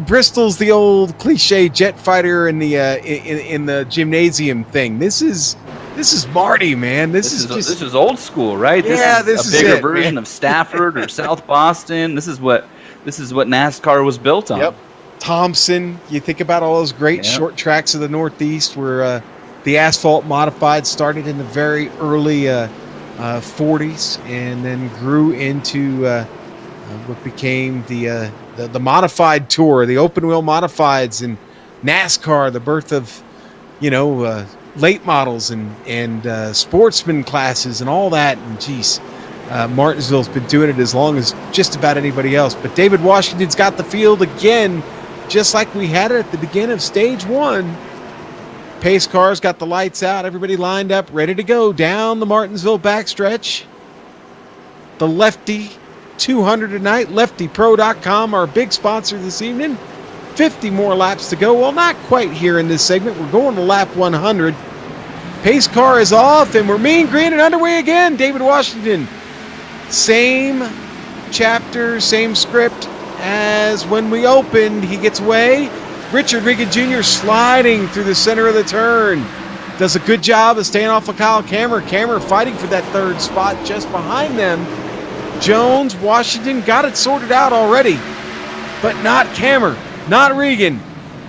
Bristol's the old cliche jet fighter in the gymnasium thing. This is Marty, man. This is old school, right? Yeah, this is a bigger version of Stafford or South Boston. This is what NASCAR was built on. Yep. Thompson. You think about all those great short tracks of the Northeast where the asphalt modified started in the very early 40s and then grew into what became the modified tour, the open wheel modifieds, and NASCAR, the birth of late models and sportsman classes and all that. And geez, Martinsville's been doing it as long as just about anybody else. But David Washington's got the field again, just like we had it at the beginning of stage 1. Pace cars got the lights out. Everybody lined up, ready to go down the Martinsville backstretch. The Lefty 200 tonight. LeftyPro.com, our big sponsor this evening. 50 more laps to go. Well, not quite here in this segment. We're going to lap 100. Pace car is off, and we're mean green and underway again. David Washington. Same chapter, same script as when we opened. He gets away. Richard Regan Jr. sliding through the center of the turn. Does a good job of staying off of Kyle Kammer. Kammer fighting for that 3rd spot just behind them. Jones, Washington got it sorted out already. But not Kammer, not Regan.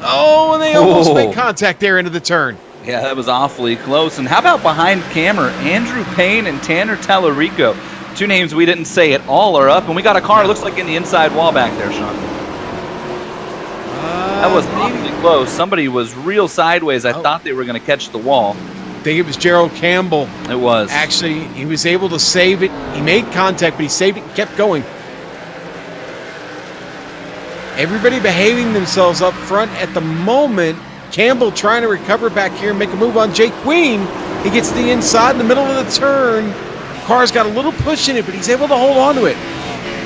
Oh, and they almost make contact there into the turn. Yeah, that was awfully close. And how about behind Kammer, Andrew Payne and Tanner Tallarico? 2 names we didn't say at all are up. And we got a car, looks like in the inside wall back there, Sean. That was awfully close. Somebody was real sideways. I thought they were going to catch the wall. I think it was Gerald Campbell. It was. Actually, he was able to save it. He made contact, but he saved it and kept going. Everybody behaving themselves up front at the moment. Campbell trying to recover back here and make a move on Jake Queen. He gets to the inside in the middle of the turn. The car's got a little push in it, but he's able to hold on to it.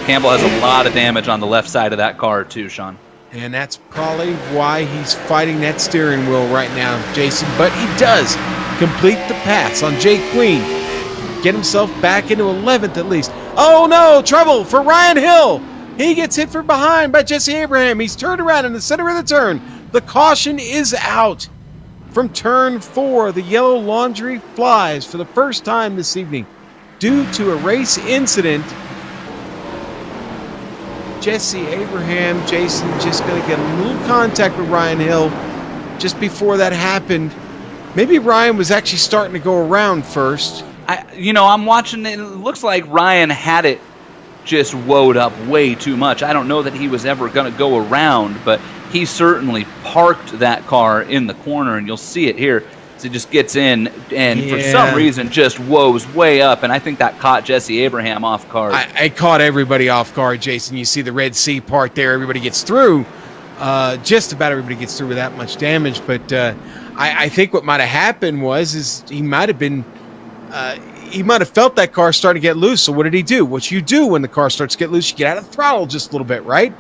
Campbell has a lot of damage on the left side of that car too, Sean. And that's probably why he's fighting that steering wheel right now, Jason. But he does complete the pass on Jake Queen. Get himself back into 11th at least. Oh no, trouble for Ryan Hill. He gets hit from behind by Jesse Abraham. He's turned around in the center of the turn. The caution is out. From turn 4, the yellow laundry flies for the first time this evening due to a race incident. Jesse Abraham, Jason, just going to get a little contact with Ryan Hill just before that happened. Maybe Ryan was actually starting to go around first. I'm watching it. It looks like Ryan had it just woed up way too much. I don't know that he was ever going to go around, but he certainly parked that car in the corner, and you'll see it here. So he just gets in and for some reason just woes way up, and I think that caught Jesse Abraham off guard. I caught everybody off guard, Jason. You see the Red Sea part there. Everybody gets through. Just about everybody gets through with that much damage. But I think what might have happened is he might have been he might have felt that car starting to get loose. So what did he do? What you do when the car starts to get loose, you get out of the throttle just a little bit, right?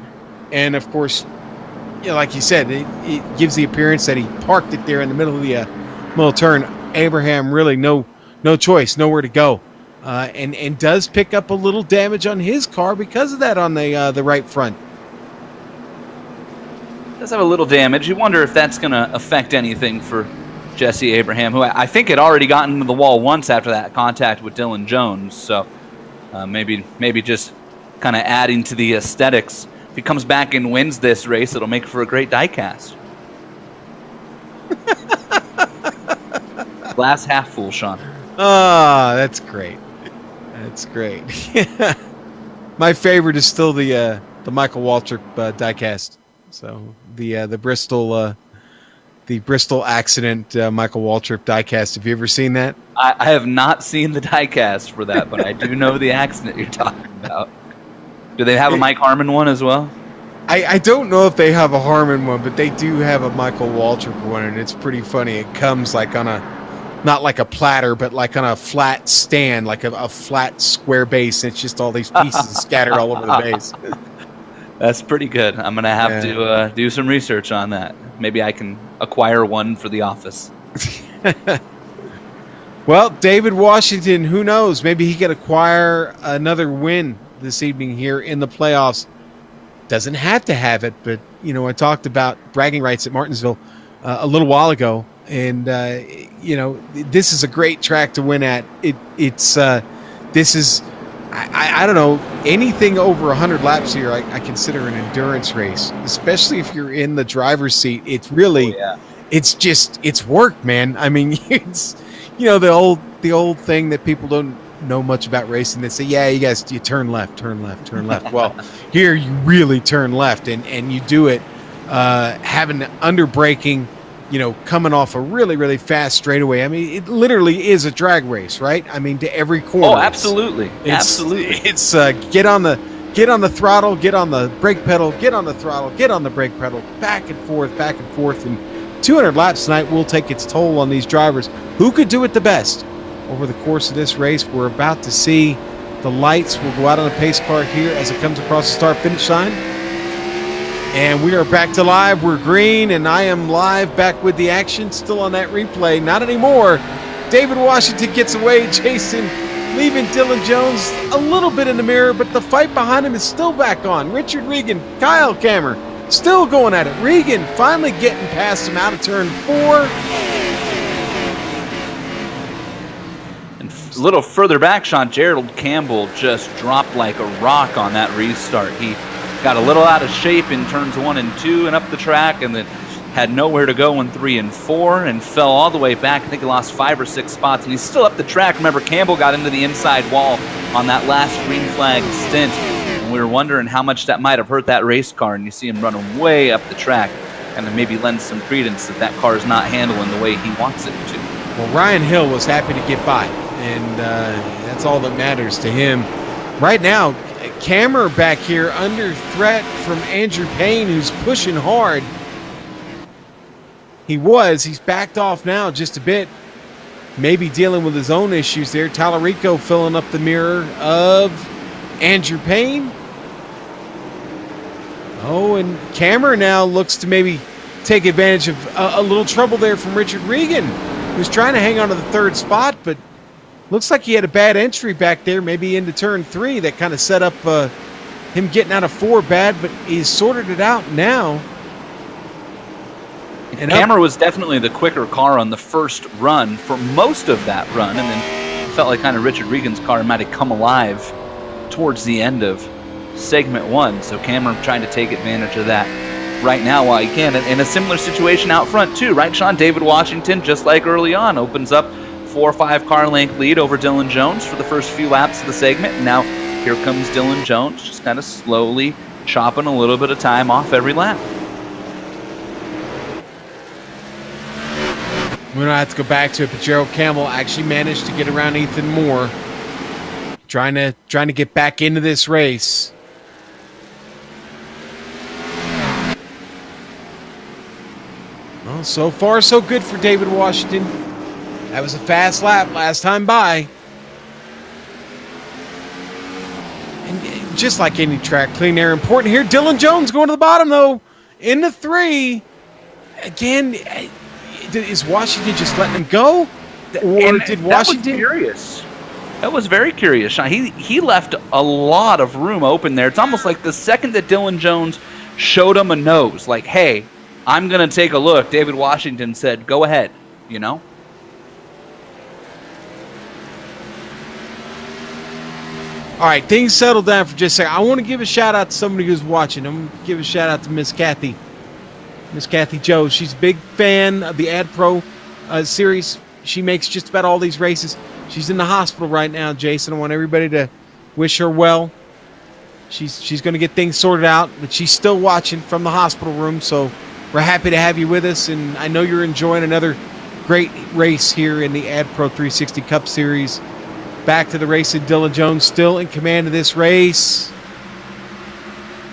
And of course, like you said, it gives the appearance that he parked it there in the middle of the middle turn. Abraham really no choice, nowhere to go, and does pick up a little damage on his car because of that on the right front. Does have a little damage. You wonder if that's going to affect anything for Jesse Abraham, who I think had already gotten into the wall once after that contact with Dylan Jones. So maybe just kind of adding to the aesthetics If he comes back and wins this race, it'll make for a great diecast. Glass half full, Sean. Ah, that's great. That's great. My favorite is still the Michael Waltrip diecast. So the Bristol accident Michael Waltrip diecast. Have you ever seen that? I have not seen the diecast for that, but I do know the accident you're talking about. Do they have a Mike Harmon one as well? I don't know if they have a Harmon one, but they do have a Michael Waltrip one, and it's pretty funny. It comes like on not like a platter, but like on a flat stand, like a flat square base. It's just all these pieces scattered all over the base. That's pretty good. I'm going to have to do some research on that. Maybe I can acquire one for the office. Well, David Washington, who knows? Maybe he could acquire another win this evening here in the playoffs. Doesn't have to have it, but, you know, I talked about bragging rights at Martinsville a little while ago, and, you know, this is a great track to win at. This is, I don't know, anything over 100 laps here I consider an endurance race, especially if you're in the driver's seat. It's really, it's work, man. I mean, it's, you know, the old thing that people don't know much about racing. They say, yeah, you turn left, turn left, turn left. Well, here you really turn left, and you do it having under braking, you know, coming off a really, really fast straightaway. I mean, it literally is a drag race, right? I mean, to every corner. Oh, absolutely. Absolutely. It's get on the throttle, get on the brake pedal, get on the throttle, get on the brake pedal, back and forth. And 200 laps tonight will take its toll on these drivers. Who could do it the best? Over the course of this race, we're about to see the lights will go out on the pace car here as it comes across the start-finish line. And we are back to live. We're green, and I am live back with the action. Still on that replay. Not anymore. David Washington gets away, chasing, leaving Dylan Jones a little bit in the mirror, but the fight behind him is still back on. Richard Regan, Kyle Kammer, still going at it. Regan finally getting past him out of turn 4. A little further back, Sean, Gerald Campbell just dropped like a rock on that restart. He got a little out of shape in turns 1 and 2 and up the track, and then had nowhere to go in 3 and 4 and fell all the way back. I think he lost 5 or 6 spots, and he's still up the track. Remember, Campbell got into the inside wall on that last green flag stint, and we were wondering how much that might have hurt that race car, and you see him running way up the track, and then maybe lend some credence that that car is not handling the way he wants it to. Well, Ryan Hill was happy to get by, and that's all that matters to him. Right now, Kammer back here under threat from Andrew Payne, who's pushing hard. He's backed off now just a bit, maybe dealing with his own issues there. Tallarico filling up the mirror of Andrew Payne. Oh, and Kammer now looks to maybe take advantage of a little trouble there from Richard Regan, who's trying to hang on to the 3rd spot, but looks like he had a bad entry back there, maybe into turn 3, that kind of set up him getting out of 4 bad, but he's sorted it out now. And Kammer was definitely the quicker car on the first run for most of that run, and then it felt like kind of Richard Regan's car might have come alive towards the end of segment 1. So Kammer trying to take advantage of that right now while he can. And in a similar situation out front too, right, Sean? David Washington, just like early on, opens up 4 or 5 car length lead over Dylan Jones for the first few laps of the segment. And now here comes Dylan Jones, just kind of slowly chopping a little bit of time off every lap. We don't have to go back to it, but Gerald Campbell actually managed to get around Ethan Moore, trying to get back into this race. Well, so far so good for David Washington. That was a fast lap last time by. And just like any track, clean air important here. Dylan Jones going to the bottom, though, into 3. Again, is Washington just letting him go? Or did Washington... That was curious. That was very curious, Sean. He left a lot of room open there. It's almost like the second that Dylan Jones showed him a nose, like, hey, I'm going to take a look, David Washington said, go ahead, you know? All right, things settled down for just a second. I want to give a shout out to somebody who's watching. I'm going to give a shout out to Miss Kathy Joe. She's a big fan of the AdPro series. She makes just about all these races. She's in the hospital right now, Jason. I want everybody to wish her well. She's going to get things sorted out, but she's still watching from the hospital room, so we're happy to have you with us, and I know you're enjoying another great race here in the AdPro 360 Cup Series. Back to the race, and Dylan Jones still in command of this race.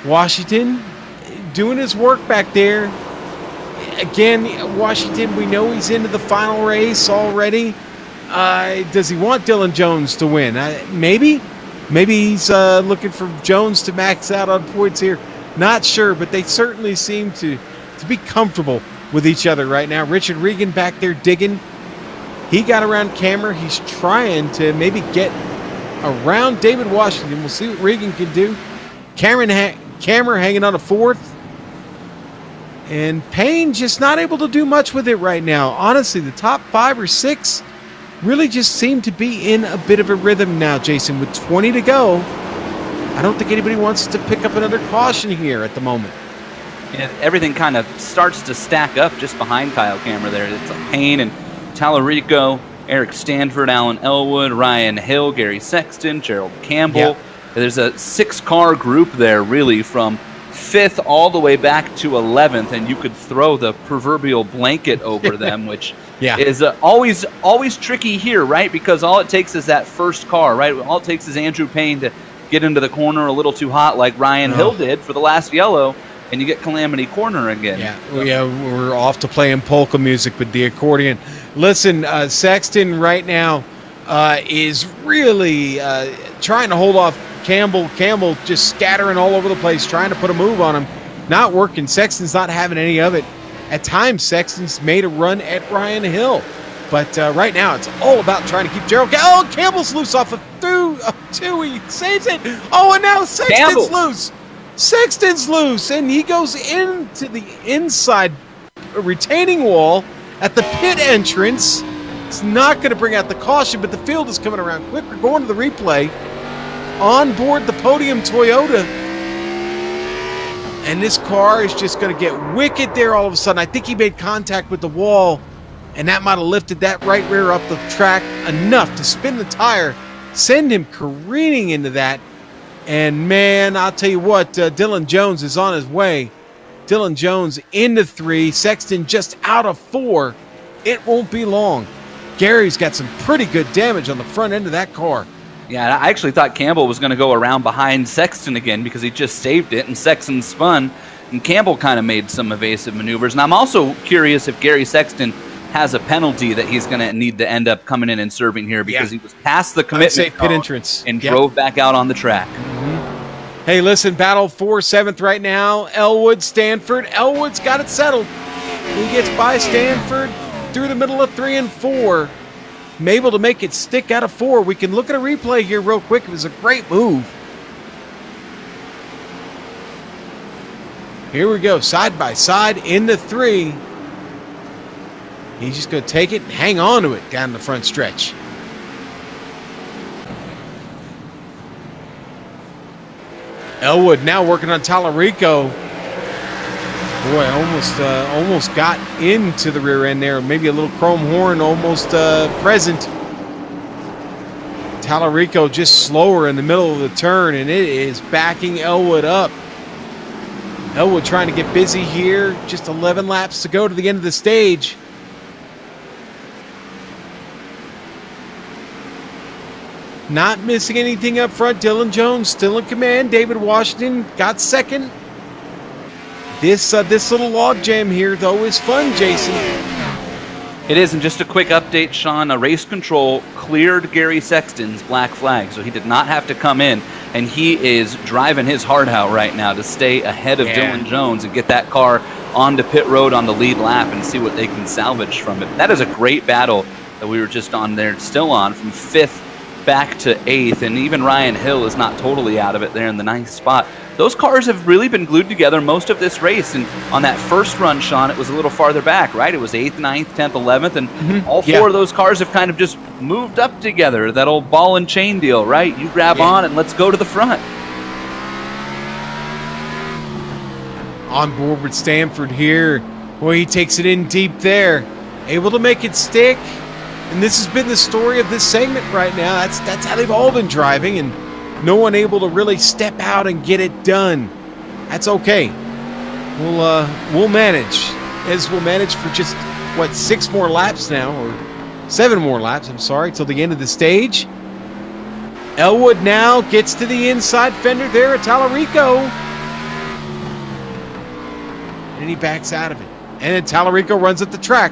Washington doing his work back there. Again, Washington, we know he's into the final race already. Does he want Dylan Jones to win? Maybe. Maybe he's looking for Jones to max out on points here. Not sure, but they certainly seem to be comfortable with each other right now. Richard Regan back there digging. He got around camera. He's trying to maybe get around David Washington. We'll see what Regan can do. Cameron hanging on a fourth. And Payne just not able to do much with it right now. Honestly, the top 5 or 6 really just seem to be in a bit of a rhythm now, Jason. With 20 to go, I don't think anybody wants to pick up another caution here at the moment. Yeah, everything kind of starts to stack up just behind Kyle Cameron there. It's Payne and Tallarico, Eric Stanford, Alan Elwood, Ryan Hill, Gary Sexton, Gerald Campbell. Yep. There's a 6-car group there, really, from 5th all the way back to 11th, and you could throw the proverbial blanket over them, which is always tricky here, right? Because all it takes is that first car, right? All it takes is Andrew Payne to get into the corner a little too hot, like Ryan Hill did for the last yellow, and you get Calamity Corner again. Yeah, we're off to playing polka music with the accordion. Listen, Sexton right now is really trying to hold off Campbell. Campbell just scattering all over the place, trying to put a move on him. Not working. Sexton's not having any of it. At times, Sexton's made a run at Ryan Hill. But right now, it's all about trying to keep Gerald. Oh, Campbell's loose off of 2. He saves it. Oh, and now Sexton's loose. Sexton's loose, and he goes into the inside retaining wall at the pit entrance. It's not going to bring out the caution, but the field is coming around quick. We're going to the replay. On board the podium Toyota. And this car is just going to get wicked there all of a sudden. I think he made contact with the wall, and that might have lifted that right rear up the track enough to spin the tire, send him careening into that. And, man, I'll tell you what, Dylan Jones is on his way. Dylan Jones into 3. Sexton just out of 4. It won't be long. Gary's got some pretty good damage on the front end of that car. Yeah, I actually thought Campbell was going to go around behind Sexton again because he just saved it, and Sexton spun, and Campbell kind of made some evasive maneuvers. And I'm also curious if Gary Sexton has a penalty that he's going to need to end up coming in and serving here because he was past the commitment pit entrance and drove back out on the track. Hey, listen, battle for 7th right now. Elwood, Stanford. Elwood's got it settled. He gets by Stanford through the middle of 3 and 4. Able to make it stick out of 4. We can look at a replay here real quick. It was a great move. Here we go, side by side into 3. He's just going to take it and hang on to it down the front stretch. Elwood now working on Tallarico. Boy, almost got into the rear end there. Maybe a little chrome horn almost present. Tallarico just slower in the middle of the turn, and it is backing Elwood up. Elwood trying to get busy here. Just 11 laps to go to the end of the stage. Not missing anything up front. Dylan Jones still in command. David Washington got second. This little log jam here, though, is fun, Jason. It is, and just a quick update, Sean. Race control cleared Gary Sexton's black flag, so he did not have to come in, and he is driving his heart out right now to stay ahead of Dylan Jones and get that car onto pit road on the lead lap and see what they can salvage from it. That is a great battle that we were just on there, still on, from 5th back to 8th, and even Ryan Hill is not totally out of it there in the 9th spot. Those cars have really been glued together most of this race, and on that first run, Sean, it was a little farther back, right? It was 8th, 9th, 10th, 11th, and all four of those cars have kind of just moved up together, that old ball and chain deal, right? You grab on and let's go to the front. On board with Stanford here. Boy, he takes it in deep there. Able to make it stick. And this has been the story of this segment right now. That's how they've all been driving, and no one able to really step out and get it done. That's okay. We'll manage. As we'll manage for just, what, 6 more laps now, or 7 more laps, I'm sorry, till the end of the stage. Elwood now gets to the inside fender there at Tallarico. And he backs out of it. And then Tallarico runs up the track.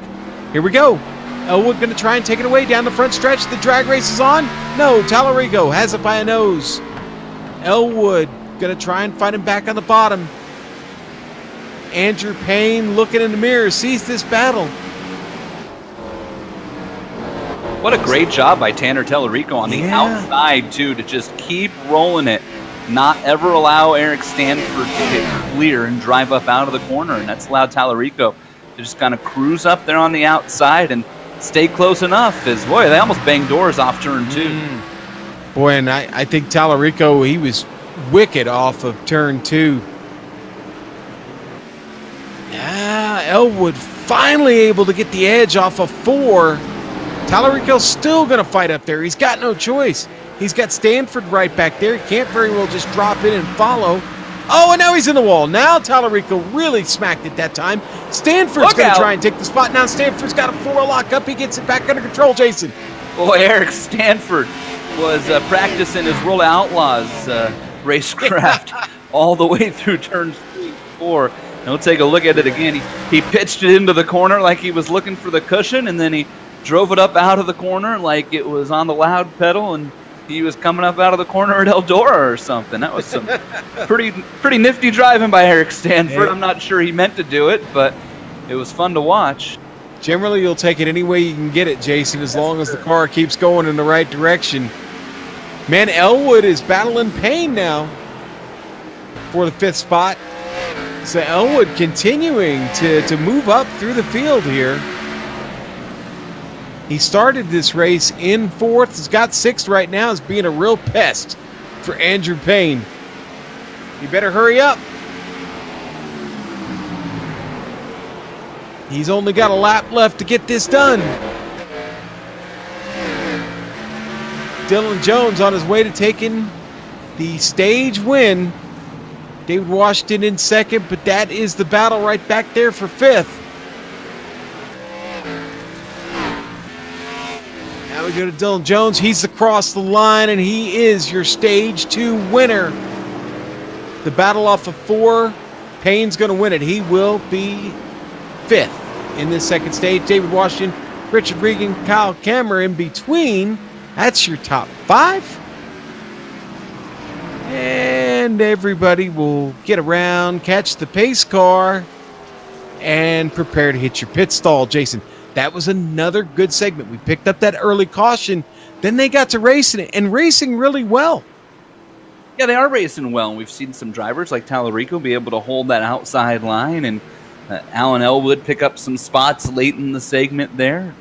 Here we go. Elwood going to try and take it away down the front stretch. The drag race is on. No, Tallarico has it by a nose. Elwood going to try and fight him back on the bottom. Andrew Payne looking in the mirror, sees this battle. What a great job by Tanner Tallarico on the outside, too, to just keep rolling it. Not ever allow Eric Stanford to get clear and drive up out of the corner. And that's allowed Tallarico to just kind of cruise up there on the outside and stay close enough. As boy, they almost banged doors off turn 2. Boy, and I think Tallarico, he was wicked off of turn 2. Yeah, Elwood finally able to get the edge off of 4. Tallarico's still going to fight up there. He's got no choice. He's got Stanford right back there. He can't very well just drop in and follow. Oh, and now he's in the wall. Now Tallarico really smacked it that time. Stanford's going to try and take the spot. Now Stanford's got a 4 lock up. He gets it back under control, Jason. Boy, Eric Stanford was practicing his World Outlaws racecraft all the way through turns 3 and 4. And we'll take a look at it again. He pitched it into the corner like he was looking for the cushion, and then he drove it up out of the corner like it was on the loud pedal, and he was coming up out of the corner at Eldora or something. That was some pretty nifty driving by Eric Stanford. I'm not sure he meant to do it, but it was fun to watch. Generally, you'll take it any way you can get it, Jason, as long as the car keeps going in the right direction. Man, Elwood is battling Payne now for the 5th spot. So Elwood continuing to move up through the field here. He started this race in 4th. He's got 6th right now. Is being a real pest for Andrew Payne. You better hurry up. He's only got a lap left to get this done. Dylan Jones on his way to taking the stage win. David Washington in 2nd, but that is the battle right back there for 5th. Now we go to Dylan Jones. He's across the line, and he is your stage 2 winner. The battle off of 4. Payne's going to win it. He will be 5th in this 2nd stage. David Washington, Richard Regan, Kyle Kammer in between. That's your top 5. And everybody will get around, catch the pace car, and prepare to hit your pit stall. Jason, that was another good segment. We picked up that early caution. Then they got to racing it, and racing really well. Yeah, they are racing well. We've seen some drivers like Tallarico be able to hold that outside line, and Alan Elwood pick up some spots late in the segment there.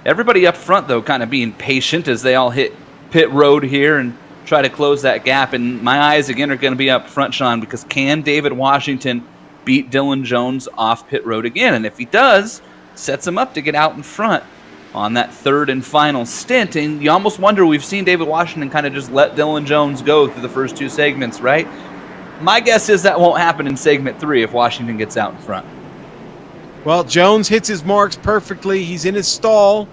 Everybody up front, though, kind of being patient as they all hit pit road here and try to close that gap. And my eyes, again, are going to be up front, Sean, because can David Washington beat Dylan Jones off pit road again? And if he does, sets him up to get out in front on that 3rd and final stint. And you almost wonder, we've seen David Washington kind of just let Dylan Jones go through the first 2 segments, right? My guess is that won't happen in segment 3 if Washington gets out in front. Well, Jones hits his marks perfectly. He's in his stall.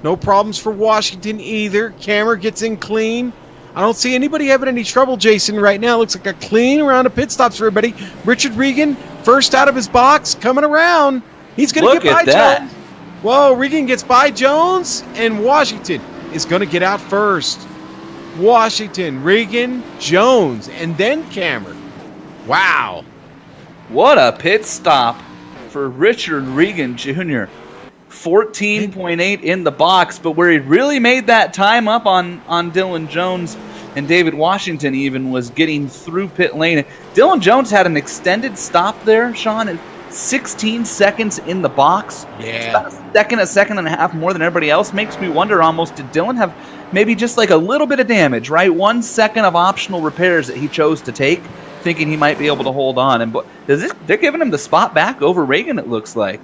No problems for Washington either. Kammer gets in clean. I don't see anybody having any trouble, Jason, right now. Looks like a clean round of pit stops for everybody. Richard Regan, first out of his box, coming around. He's going to get by Jones. Whoa, Regan gets by Jones, and Washington is going to get out first. Washington, Regan, Jones, and then Kammer. Wow. What a pit stop for Richard Regan Jr. 14.8 in the box, but where he really made that time up on Dylan Jones and David Washington even was getting through pit lane. Dylan Jones had an extended stop there, Sean, and 16 seconds in the box. Yeah. It's about a second and a half more than everybody else. Makes me wonder almost, did Dylan have maybe just like a little bit of damage, right? 1 second of optional repairs that he chose to take, thinking he might be able to hold on. And they're giving him the spot back over Reagan, it looks like.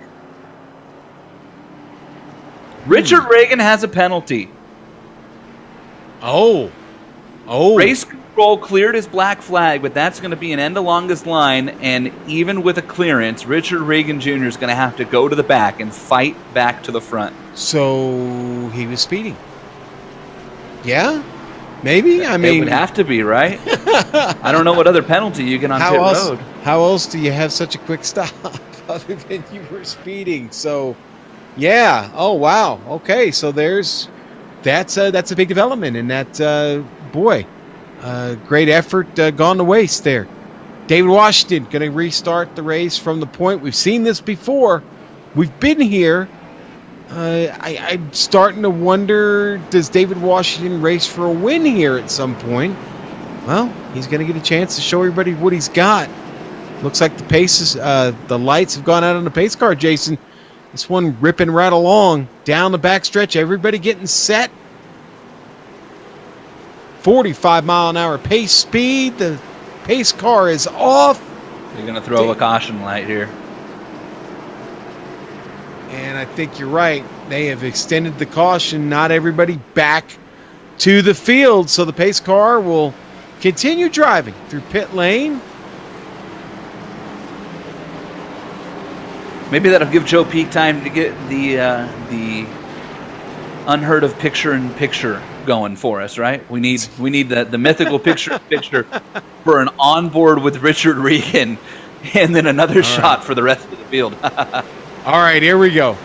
Richard Reagan has a penalty. Oh. Race control cleared his black flag, but that's going to be an end along this line, and even with a clearance, Richard Reagan Jr. is going to have to go to the back and fight back to the front. So he was speeding. Yeah? Maybe? I mean, it would have to be, right? I don't know what other penalty you get on pit road. How else do you have such a quick stop other than you were speeding? So, yeah. Oh, wow. Okay, so that's a big development, and that boy, great effort gone to waste there. David Washington going to restart the race from the point. We've seen this before. We've been here. I'm starting to wonder, does David Washington race for a win here at some point? Well, he's going to get a chance to show everybody what he's got. Looks like the lights have gone out on the pace car, Jason. This one ripping right along down the backstretch. Everybody getting set. 45-mile-an-hour pace speed. The pace car is off. You're going to throw a caution light here. And I think you're right. They have extended the caution. Not everybody back to the field. So the pace car will continue driving through pit lane. Maybe that'll give Joe Peak time to get the unheard of picture-in-picture going for us, right? We need the mythical picture-in-picture for an onboard with Richard Regan, and then another shot for the rest of the field. All right, here we go.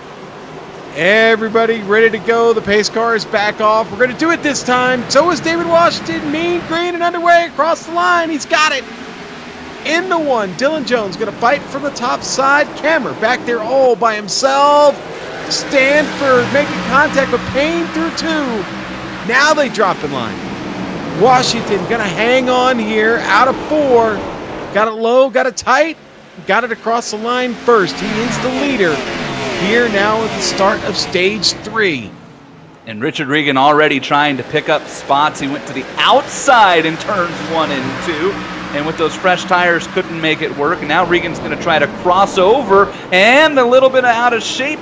Everybody ready to go. The pace car is back off. We're going to do it this time. So is David Washington. Mean green and underway across the line. He's got it. In the one, Dylan Jones going to fight from the top side. Cameron back there all by himself. Stanford making contact with Payne through 2. Now they drop in line. Washington going to hang on here out of 4. Got it low, got it tight. Got it across the line first. He is the leader here now at the start of stage 3. And Richard Regan already trying to pick up spots. He went to the outside in turns 1 and 2. And with those fresh tires, couldn't make it work. And now Regan's going to try to cross over. And a little bit of out of shape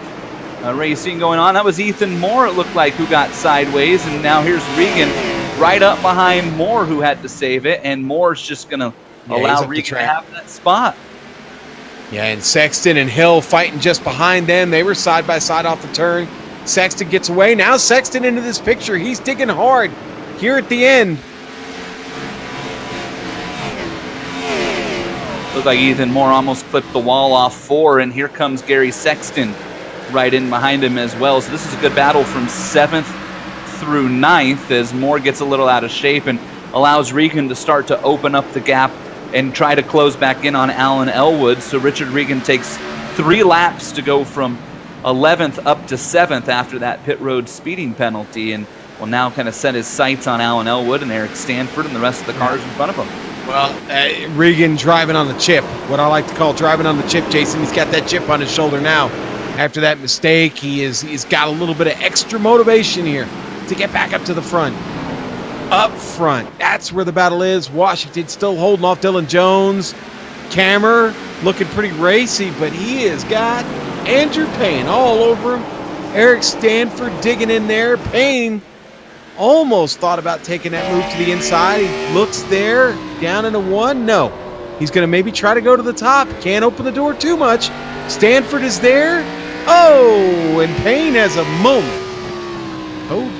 racing going on. That was Ethan Moore, it looked like, who got sideways. And now here's Regan right up behind Moore, who had to save it. And Moore's just going to allow Regan to have that spot. Yeah, and Sexton and Hill fighting just behind them. They were side by side off the turn. Sexton gets away. Now Sexton into this picture. He's digging hard here at the end. Looked like Ethan Moore almost clipped the wall off 4, and here comes Gary Sexton right in behind him as well. So this is a good battle from 7th through 9th as Moore gets a little out of shape and allows Regan to start to open up the gap and try to close back in on Alan Elwood. So Richard Regan takes 3 laps to go from 11th up to 7th after that pit road speeding penalty, and will now kind of set his sights on Alan Elwood and Eric Stanford and the rest of the cars in front of him. Well, Regan driving on the chip, what I like to call driving on the chip, Jason. He's got that chip on his shoulder now. After that mistake, he's got a little bit of extra motivation here to get back up to the front. Up front, that's where the battle is. Washington still holding off Dylan Jones. Cammer looking pretty racy, but he has got Andrew Payne all over him. Eric Stanford digging in there. Payne almost thought about taking that move to the inside. He looks there, down into 1. No, he's going to maybe try to go to the top. Can't open the door too much. Stanford is there. Oh, and Payne has a moment.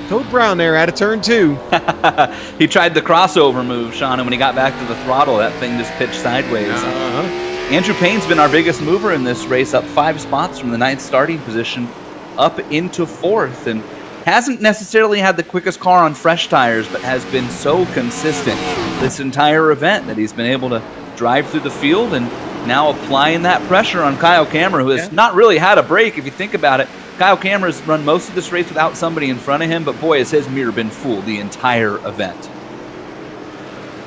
Code Brown there out of turn 2. He tried the crossover move, Sean, and when he got back to the throttle, that thing just pitched sideways. Andrew Payne's been our biggest mover in this race, up 5 spots from the 9th starting position up into 4th, and hasn't necessarily had the quickest car on fresh tires, but has been so consistent this entire event that he's been able to drive through the field and now applying that pressure on Kyle Cameron, who has not really had a break. If you think about it, Kyle Cameron's run most of this race without somebody in front of him, but boy, has his mirror been fooled the entire event.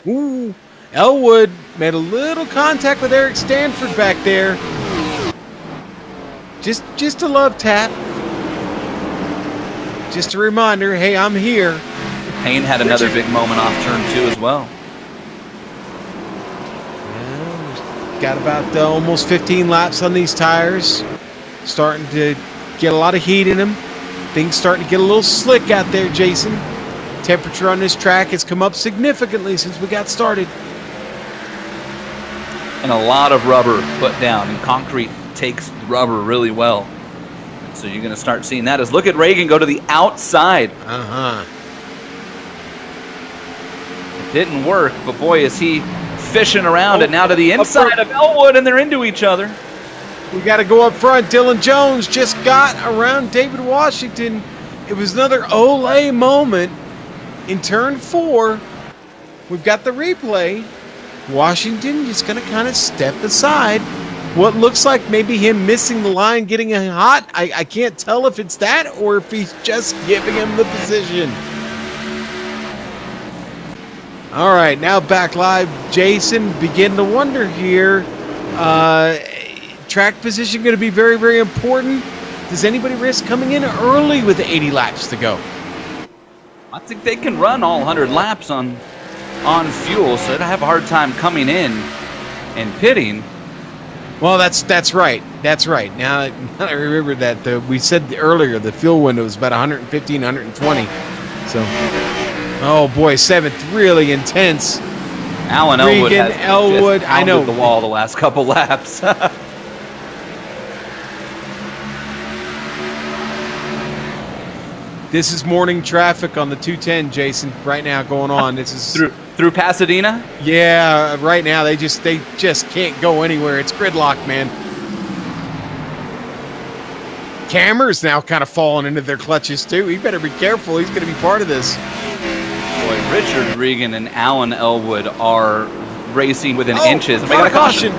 Ooh, Elwood made a little contact with Eric Stanford back there. Just a love tap. Just a reminder, hey, I'm here. Payne had another big moment off turn 2 as well. Yeah, got about almost 15 laps on these tires. Starting to get a lot of heat in them. Things starting to get a little slick out there, Jason. Temperature on this track has come up significantly since we got started. And a lot of rubber put down, and concrete takes rubber really well. So you're going to start seeing that as look at Reagan go to the outside. It didn't work, but boy, is he fishing around and now to the inside of Elwood, and they're into each other. We got to go up front. Dylan Jones just got around David Washington. It was another Olay moment in turn 4. We've got the replay. Washington just going to kind of step aside. What looks like maybe him missing the line, getting hot. I can't tell if it's that or if he's just giving him the position. All right, now back live. Jason, begin to wonder here. Track position going to be very, very important. Does anybody risk coming in early with 80 laps to go? I think they can run all 100 laps on fuel, so they'd have a hard time coming in and pitting. Well, that's right. That's right. Now I remember that we said earlier the fuel window was about 115, 120. So, oh boy, 7th really intense. Alan Elwood has Elwood, just I know the wall the last couple laps. This is morning traffic on the 210, Jason. Right now going on. This is through Pasadena. Yeah, right now they just can't go anywhere. It's gridlock, man. Cameron's now kind of falling into their clutches too. He better be careful. He's going to be part of this. Boy, Richard Regan and Alan Elwood are racing within inches. We got a caution.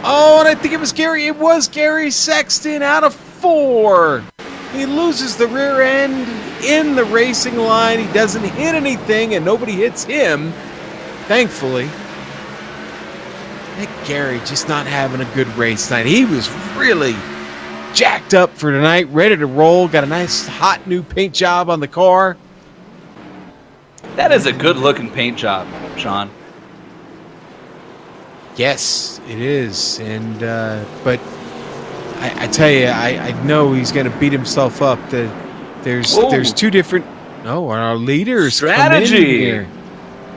Oh, and I think it was Gary. It was Gary Sexton out of 4. He loses the rear end in the racing line. He doesn't hit anything, and nobody hits him, thankfully. Nick Gary just not having a good race tonight. He was really jacked up for tonight, ready to roll. Got a nice hot new paint job on the car. That is a good-looking paint job, Sean. Yes, it is. And but I tell you, I know he's going to beat himself up. There's 2 different. Oh, our leaders strategy come in here.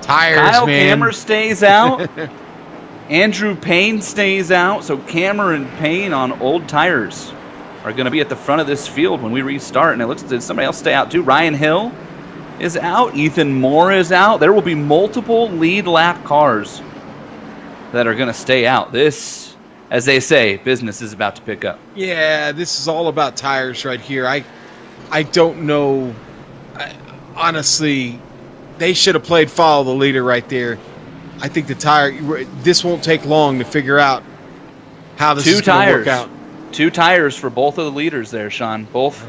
Tires, Kyle man. Cameron stays out. Andrew Payne stays out. So Cameron and Payne on old tires are going to be at the front of this field when we restart. And it looks as if somebody else stay out too. Ryan Hill is out. Ethan Moore is out. There will be multiple lead lap cars that are going to stay out. This, as they say, business is about to pick up. Yeah, this is all about tires right here. I don't know. Honestly, they should have played follow the leader right there. I think this won't take long to figure out how this is going to work out. 2 tires for both of the leaders there, Sean. Both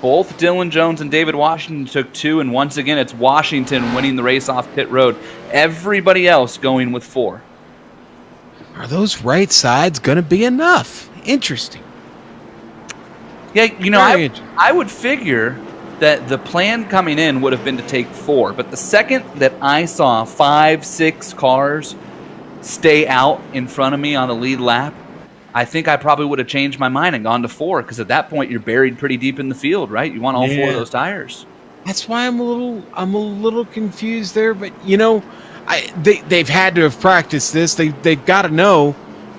Dylan Jones and David Washington took 2, and once again, it's Washington winning the race off pit road. Everybody else going with 4. Are those right sides going to be enough? Interesting. Yeah, you know, I would figure that the plan coming in would have been to take 4, but the second that I saw 5, 6 cars stay out in front of me on the lead lap, I think I probably would have changed my mind and gone to 4, because at that point you're buried pretty deep in the field, right? You want all 4 of those tires. That's why I'm a little confused there, but you know, they've had to have practiced this. They've got to know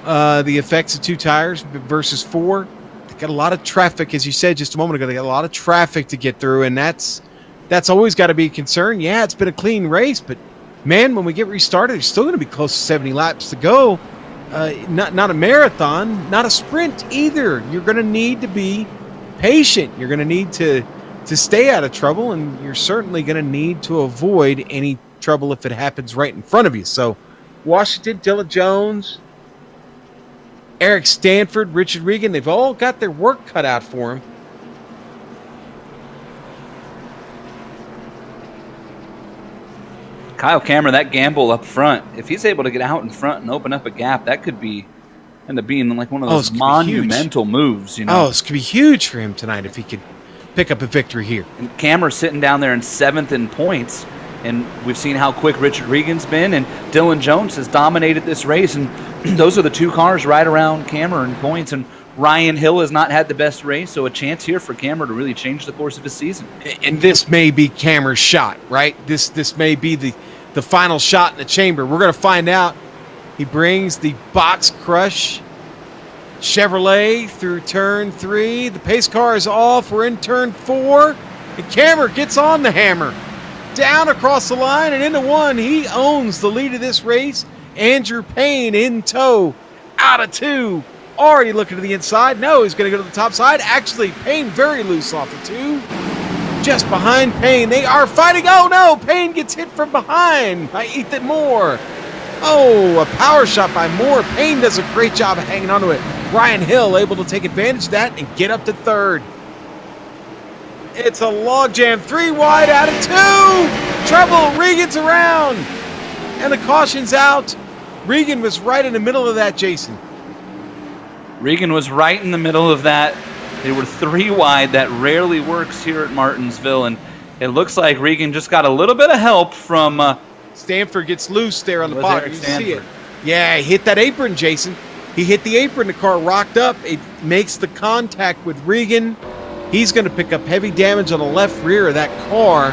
the effects of 2 tires versus 4. They got a lot of traffic, as you said just a moment ago. They got a lot of traffic to get through, and that's always got to be a concern. Yeah, it's been a clean race, but man, when we get restarted, there's still going to be close to 70 laps to go. Not a marathon, not a sprint either. You're going to need to be patient. You're going to need to stay out of trouble, and you're certainly going to need to avoid any trouble if it happens right in front of you. So, Washington, Dylan Jones, Eric Stanford, Richard Regan, they've all got their work cut out for them. Kyle Cameron, that gamble up front, if he's able to get out in front and open up a gap, that could be end up being like one of those monumental moves. You know? Oh, this could be huge for him tonight if he could pick up a victory here. And Cameron's sitting down there in 7th in points, and we've seen how quick Richard Regan's been, and Dylan Jones has dominated this race, and those are the 2 cars right around Cameron in points, and Ryan Hill has not had the best race, so a chance here for Cameron to really change the course of his season. And this may be Cameron's shot, right? This may be the final shot in the chamber. We're going to find out. He brings the Box Crush Chevrolet through turn 3. The pace car is off. We're in turn 4. And Cameron gets on the hammer. Down across the line and into 1. He owns the lead of this race. Andrew Payne in tow. Out of 2. Already looking to the inside. No, he's going to go to the top side. Actually, Payne very loose off of 2. Just behind Payne. They are fighting. Oh, no. Payne gets hit from behind by Ethan Moore. Oh, a power shot by Moore. Payne does a great job of hanging onto it. Ryan Hill able to take advantage of that and get up to 3rd. It's a logjam. 3 wide out of 2. Trouble. Regan's around. And the caution's out. Regan was right in the middle of that, Jason. Regan was right in the middle of that. They were 3 wide. That rarely works here at Martinsville, and it looks like Regan just got a little bit of help from Stanford gets loose there on the bottom. You see it. Yeah, he hit that apron, Jason. He hit the apron. The car rocked up. It makes the contact with Regan. He's going to pick up heavy damage on the left rear of that car.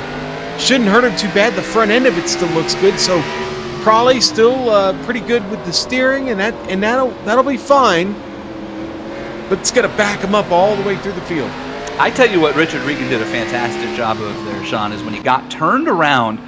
Shouldn't hurt him too bad. The front end of it still looks good, so probably still pretty good with the steering, and that'll be fine. But it's going to back him up all the way through the field. I tell you what, Richard Regan did a fantastic job of there, Sean, is when he got turned around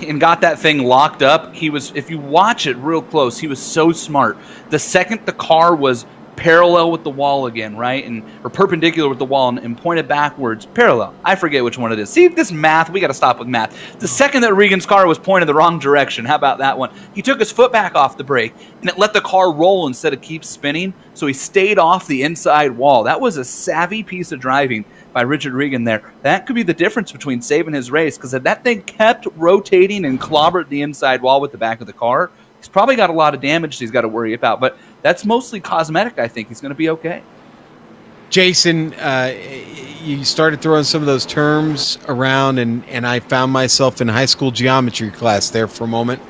and got that thing locked up, he was, if you watch it real close, he was so smart. The second the car was parallel with the wall again, right, or perpendicular with the wall and pointed backwards, parallel. I forget which one it is. See, this math, we got to stop with math. The second that Regan's car was pointed the wrong direction, how about that one? He took his foot back off the brake, and it let the car roll instead of keep spinning, so he stayed off the inside wall. That was a savvy piece of driving by Richard Regan there. That could be the difference between saving his race, because if that thing kept rotating and clobbered the inside wall with the back of the car, he's probably got a lot of damage he's got to worry about, but that's mostly cosmetic. I think he's going to be okay. Jason, you started throwing some of those terms around, and I found myself in high school geometry class there for a moment.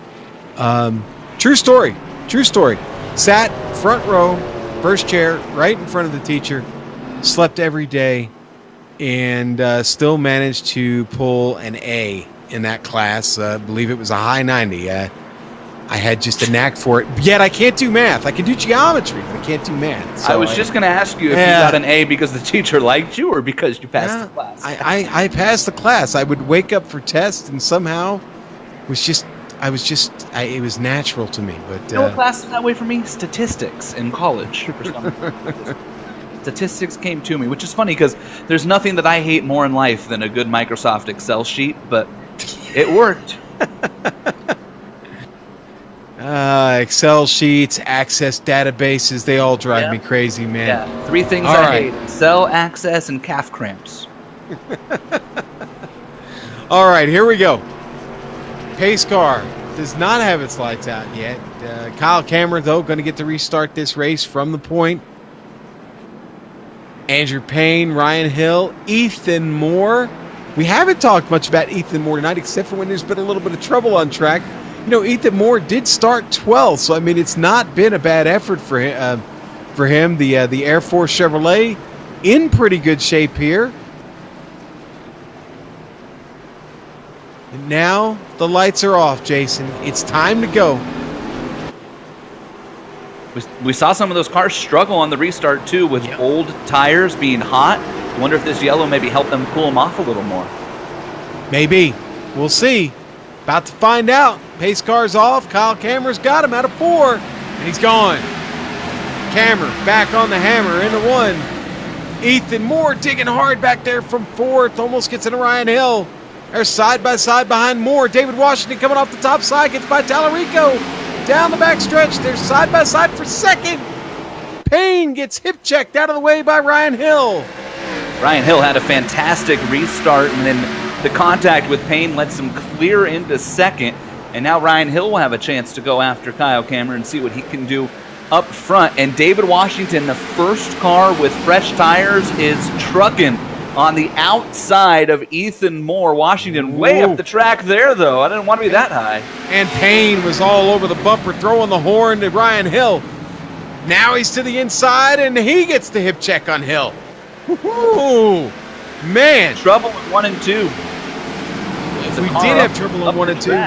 True story. True story. Sat front row, first chair, right in front of the teacher, slept every day, and still managed to pull an A in that class. I believe it was a high 90. I had just a knack for it. Yet I can't do math. I can do geometry, but I can't do math. So I was just going to ask you if you got an A because the teacher liked you or because you passed the class. I passed the class. I would wake up for tests and somehow it was natural to me. But you know what class is that way for me? Statistics in college. Statistics came to me, which is funny because there's nothing that I hate more in life than a good Microsoft Excel sheet, but it worked. Excel sheets, access databases, they all drive me crazy, man. Yeah, 3 things I hate. Excel, access, and calf cramps. All right, here we go. Pace car does not have its lights out yet. Kyle Cameron, though, going to get to restart this race from the point. Andrew Payne, Ryan Hill, Ethan Moore. We haven't talked much about Ethan Moore tonight, except for when there's been a little bit of trouble on track. You know, Ethan Moore did start 12th, so I mean, it's not been a bad effort for him. The Air Force Chevrolet in pretty good shape here. And now the lights are off, Jason. It's time to go. We saw some of those cars struggle on the restart too, with old tires being hot. I wonder if this yellow maybe helped them cool them off a little more. Maybe. We'll see. About to find out. Pace car's off. Kyle Cameron's got him out of 4, and he's gone. Cameron back on the hammer into 1. Ethan Moore digging hard back there from 4th. Almost gets into Ryan Hill. They're side by side behind Moore. David Washington coming off the top side. Gets by Tallarico. Down the back stretch. They're side by side for 2nd. Payne gets hip checked out of the way by Ryan Hill. Ryan Hill had a fantastic restart, and then the contact with Payne lets him clear into second. And now Ryan Hill will have a chance to go after Kyle Cameron and see what he can do up front. And David Washington, the first car with fresh tires, is trucking on the outside of Ethan Moore. Washington way up the track there, though. I didn't want to be that high. And Payne was all over the bumper, throwing the horn to Ryan Hill. Now he's to the inside, and he gets the hip check on Hill. Woo-hoo. Man. Trouble in 1 and 2. We did have trouble in 1 and 2.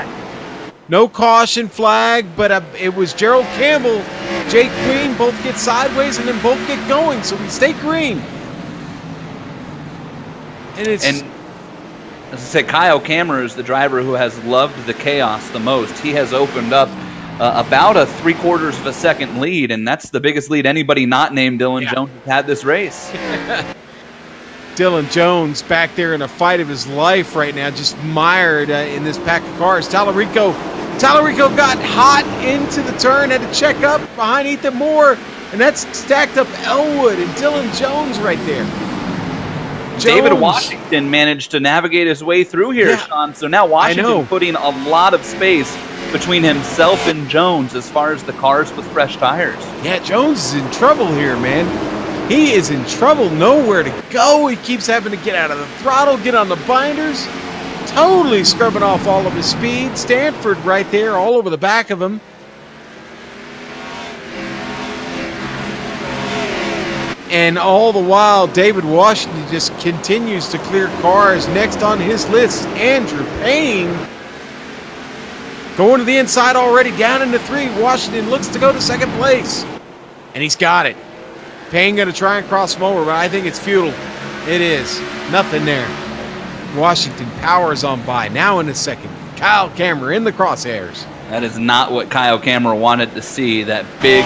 No caution flag, but it was Gerald Campbell, Jake Queen, both get sideways and then both get going, so we stay green. And as I said, Kyle Cameron is the driver who has loved the chaos the most. He has opened up about a 3/4 of a second lead, and that's the biggest lead anybody not named Dylan Jones has had this race. Dylan Jones back there in a fight of his life right now, just mired in this pack of cars. Tallarico got hot into the turn, had to check up behind Ethan Moore, and that's stacked up Elwood and Dylan Jones right there. David Washington managed to navigate his way through here, Sean. So now Washington putting a lot of space between himself and Jones as far as the cars with fresh tires. Yeah, Jones is in trouble here, man. He is in trouble, nowhere to go. He keeps having to get out of the throttle, get on the binders. Totally scrubbing off all of his speed. Stanford right there all over the back of him. And all the while, David Washington just continues to clear cars. Next on his list, Andrew Payne. Going to the inside already, down into 3. Washington looks to go to second place. And he's got it. Payne going to try and cross him over, but I think it's futile. It is. Nothing there. Washington powers on by. Now in the second. Kyle Cameron in the crosshairs. That is not what Kyle Cameron wanted to see. That big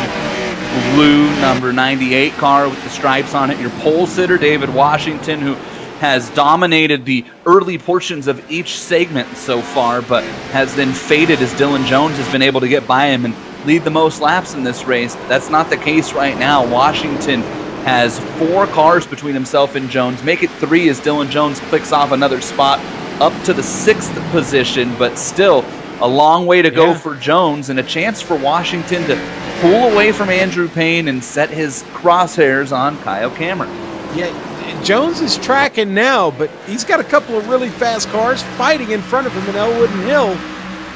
blue number 98 car with the stripes on it. Your pole sitter, David Washington, who has dominated the early portions of each segment so far, but has then faded as Dylan Jones has been able to get by him and lead the most laps in this race. But that's not the case right now. Washington has 4 cars between himself and Jones. Make it 3 as Dylan Jones clicks off another spot up to the 6th position, but still a long way to go for Jones and a chance for Washington to pull away from Andrew Payne and set his crosshairs on Kyle Cameron. Yeah, Jones is tracking now, but he's got a couple of really fast cars fighting in front of him in Elwood and Hill.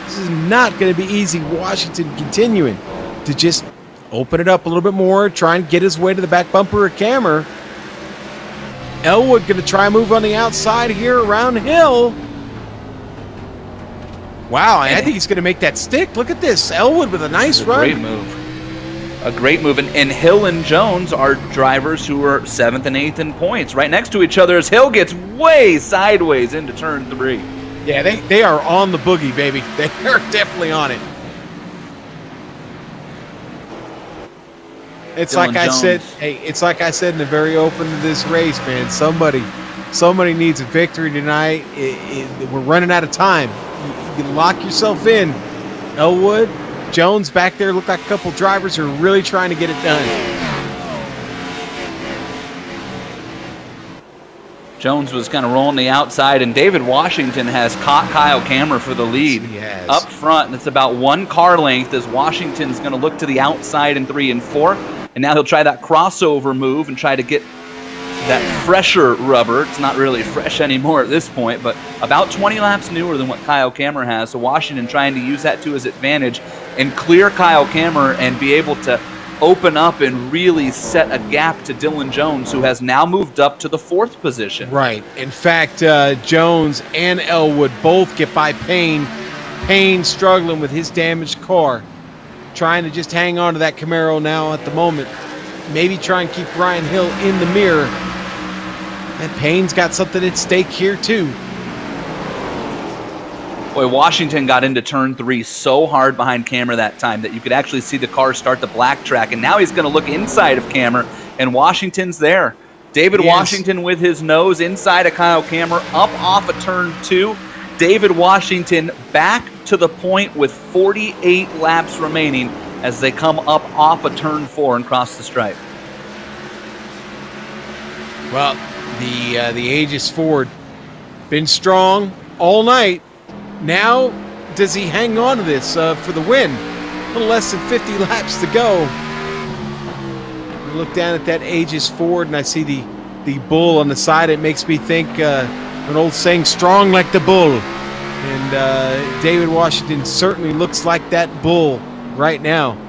This is not going to be easy. Washington continuing to just open it up a little bit more, try and get his way to the back bumper of Cameron. Elwood going to try and move on the outside here around Hill. Wow, I think he's going to make that stick. Look at this. Elwood with a nice run. Great move. A great move. And Hill and Jones are drivers who are 7th and 8th in points. Right next to each other as Hill gets way sideways into turn 3. Yeah, they are on the boogie, baby. They are definitely on it. It's like I said, hey, it's like I said in the very open of this race, man. Somebody needs a victory tonight. We're running out of time. You can lock yourself in. Elwood, Jones back there look like a couple drivers who are really trying to get it done. Jones was kind of rolling the outside, and David Washington has caught Kyle Cameron for the lead. He has. Up front, and it's about 1 car length as Washington's going to look to the outside in 3 and 4. And now he'll try that crossover move and try to get that fresher rubber. It's not really fresh anymore at this point, but about 20 laps newer than what Kyle Cameron has. So Washington trying to use that to his advantage and clear Kyle Cameron and be able to open up and really set a gap to Dylan Jones, who has now moved up to the 4th position. Right. In fact, Jones and Elwood both get by Payne. Payne struggling with his damaged car. Trying to just hang on to that Camaro now at the moment. Maybe try and keep Ryan Hill in the mirror. And Payne's got something at stake here too. Boy, Washington got into turn 3 so hard behind Cameron that time that you could actually see the car start the black track. And now he's going to look inside of Cameron, and Washington's there. David Washington with his nose inside of Kyle Cameron, up off of turn 2. David Washington back to the point with 48 laps remaining as they come up off of turn 4 and cross the stripe. Well, the Aegis Ford been strong all night. Now, does he hang on to this for the win? A little less than 50 laps to go. I look down at that Aegis Ford and I see the bull on the side. It makes me think an old saying, strong like the bull. And David Washington certainly looks like that bull right now.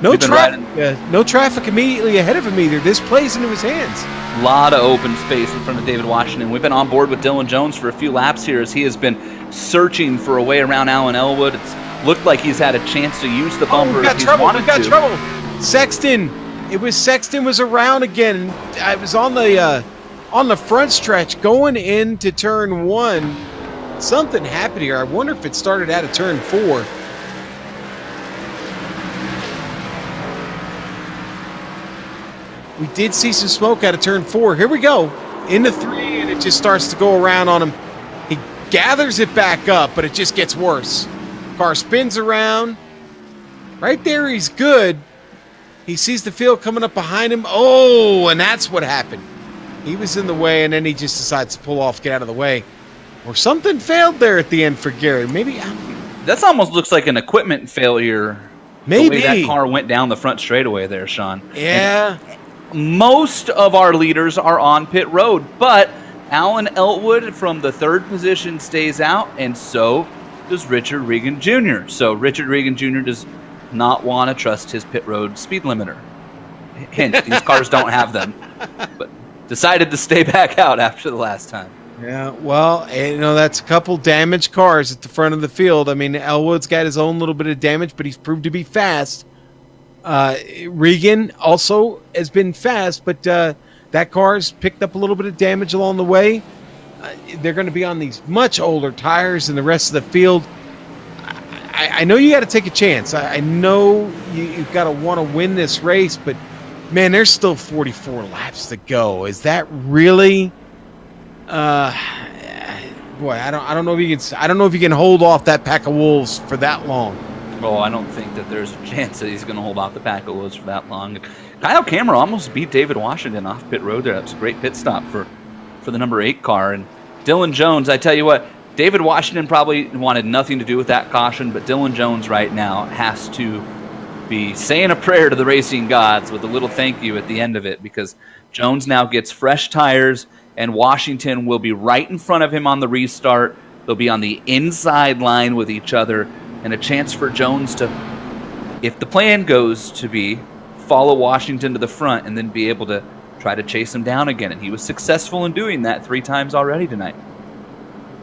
No traffic immediately ahead of him either. This plays into his hands. A lot of open space in front of David Washington. We've been on board with Dylan Jones for a few laps here as he has been searching for a way around Alan Elwood. It's looked like he's had a chance to use the bumper if he's wanted to. We've got trouble. Sexton. Sexton was around again. I was on the front stretch going into turn 1. Something happened here. I wonder if it started out of turn 4. We did see some smoke out of turn 4. Here we go. Into 3, and it just starts to go around on him. He gathers it back up, but it just gets worse. Car spins around. Right there, he's good. He sees the field coming up behind him. Oh, and that's what happened. He was in the way, and then he just decides to pull off, get out of the way. Or something failed there at the end for Gary. Maybe. That almost looks like an equipment failure. Maybe. The way that car went down the front straightaway there, Sean. Yeah. And most of our leaders are on pit road, but Alan Elwood from the 3rd position stays out, and so does Richard Regan Jr. So Richard Regan Jr. does not want to trust his pit road speed limiter. Hint, these cars don't have them, but decided to stay back out after the last time. Yeah, well, that's a couple damaged cars at the front of the field. I mean, Elwood's got his own little bit of damage, but he's proved to be fast. Regan also has been fast, but that car's picked up a little bit of damage along the way. They're going to be on these much older tires than the rest of the field. I know you got to take a chance. I know you've got to want to win this race, but man, there's still 44 laps to go. Is that really? Boy, I don't know if you can hold off that pack of wolves for that long. Oh, I don't think that there's a chance that he's going to hold off the pack of wolves for that long. Kyle Cameron almost beat David Washington off pit road there. That was a great pit stop for the number 8 car. And Dylan Jones, I tell you what, David Washington probably wanted nothing to do with that caution, but Dylan Jones right now has to be saying a prayer to the racing gods with a little thank you at the end of it, because Jones now gets fresh tires, and Washington will be right in front of him on the restart. They'll be on the inside line with each other, and a chance for Jones to, if the plan goes to be, follow Washington to the front and then be able to try to chase him down again. And he was successful in doing that 3 times already tonight.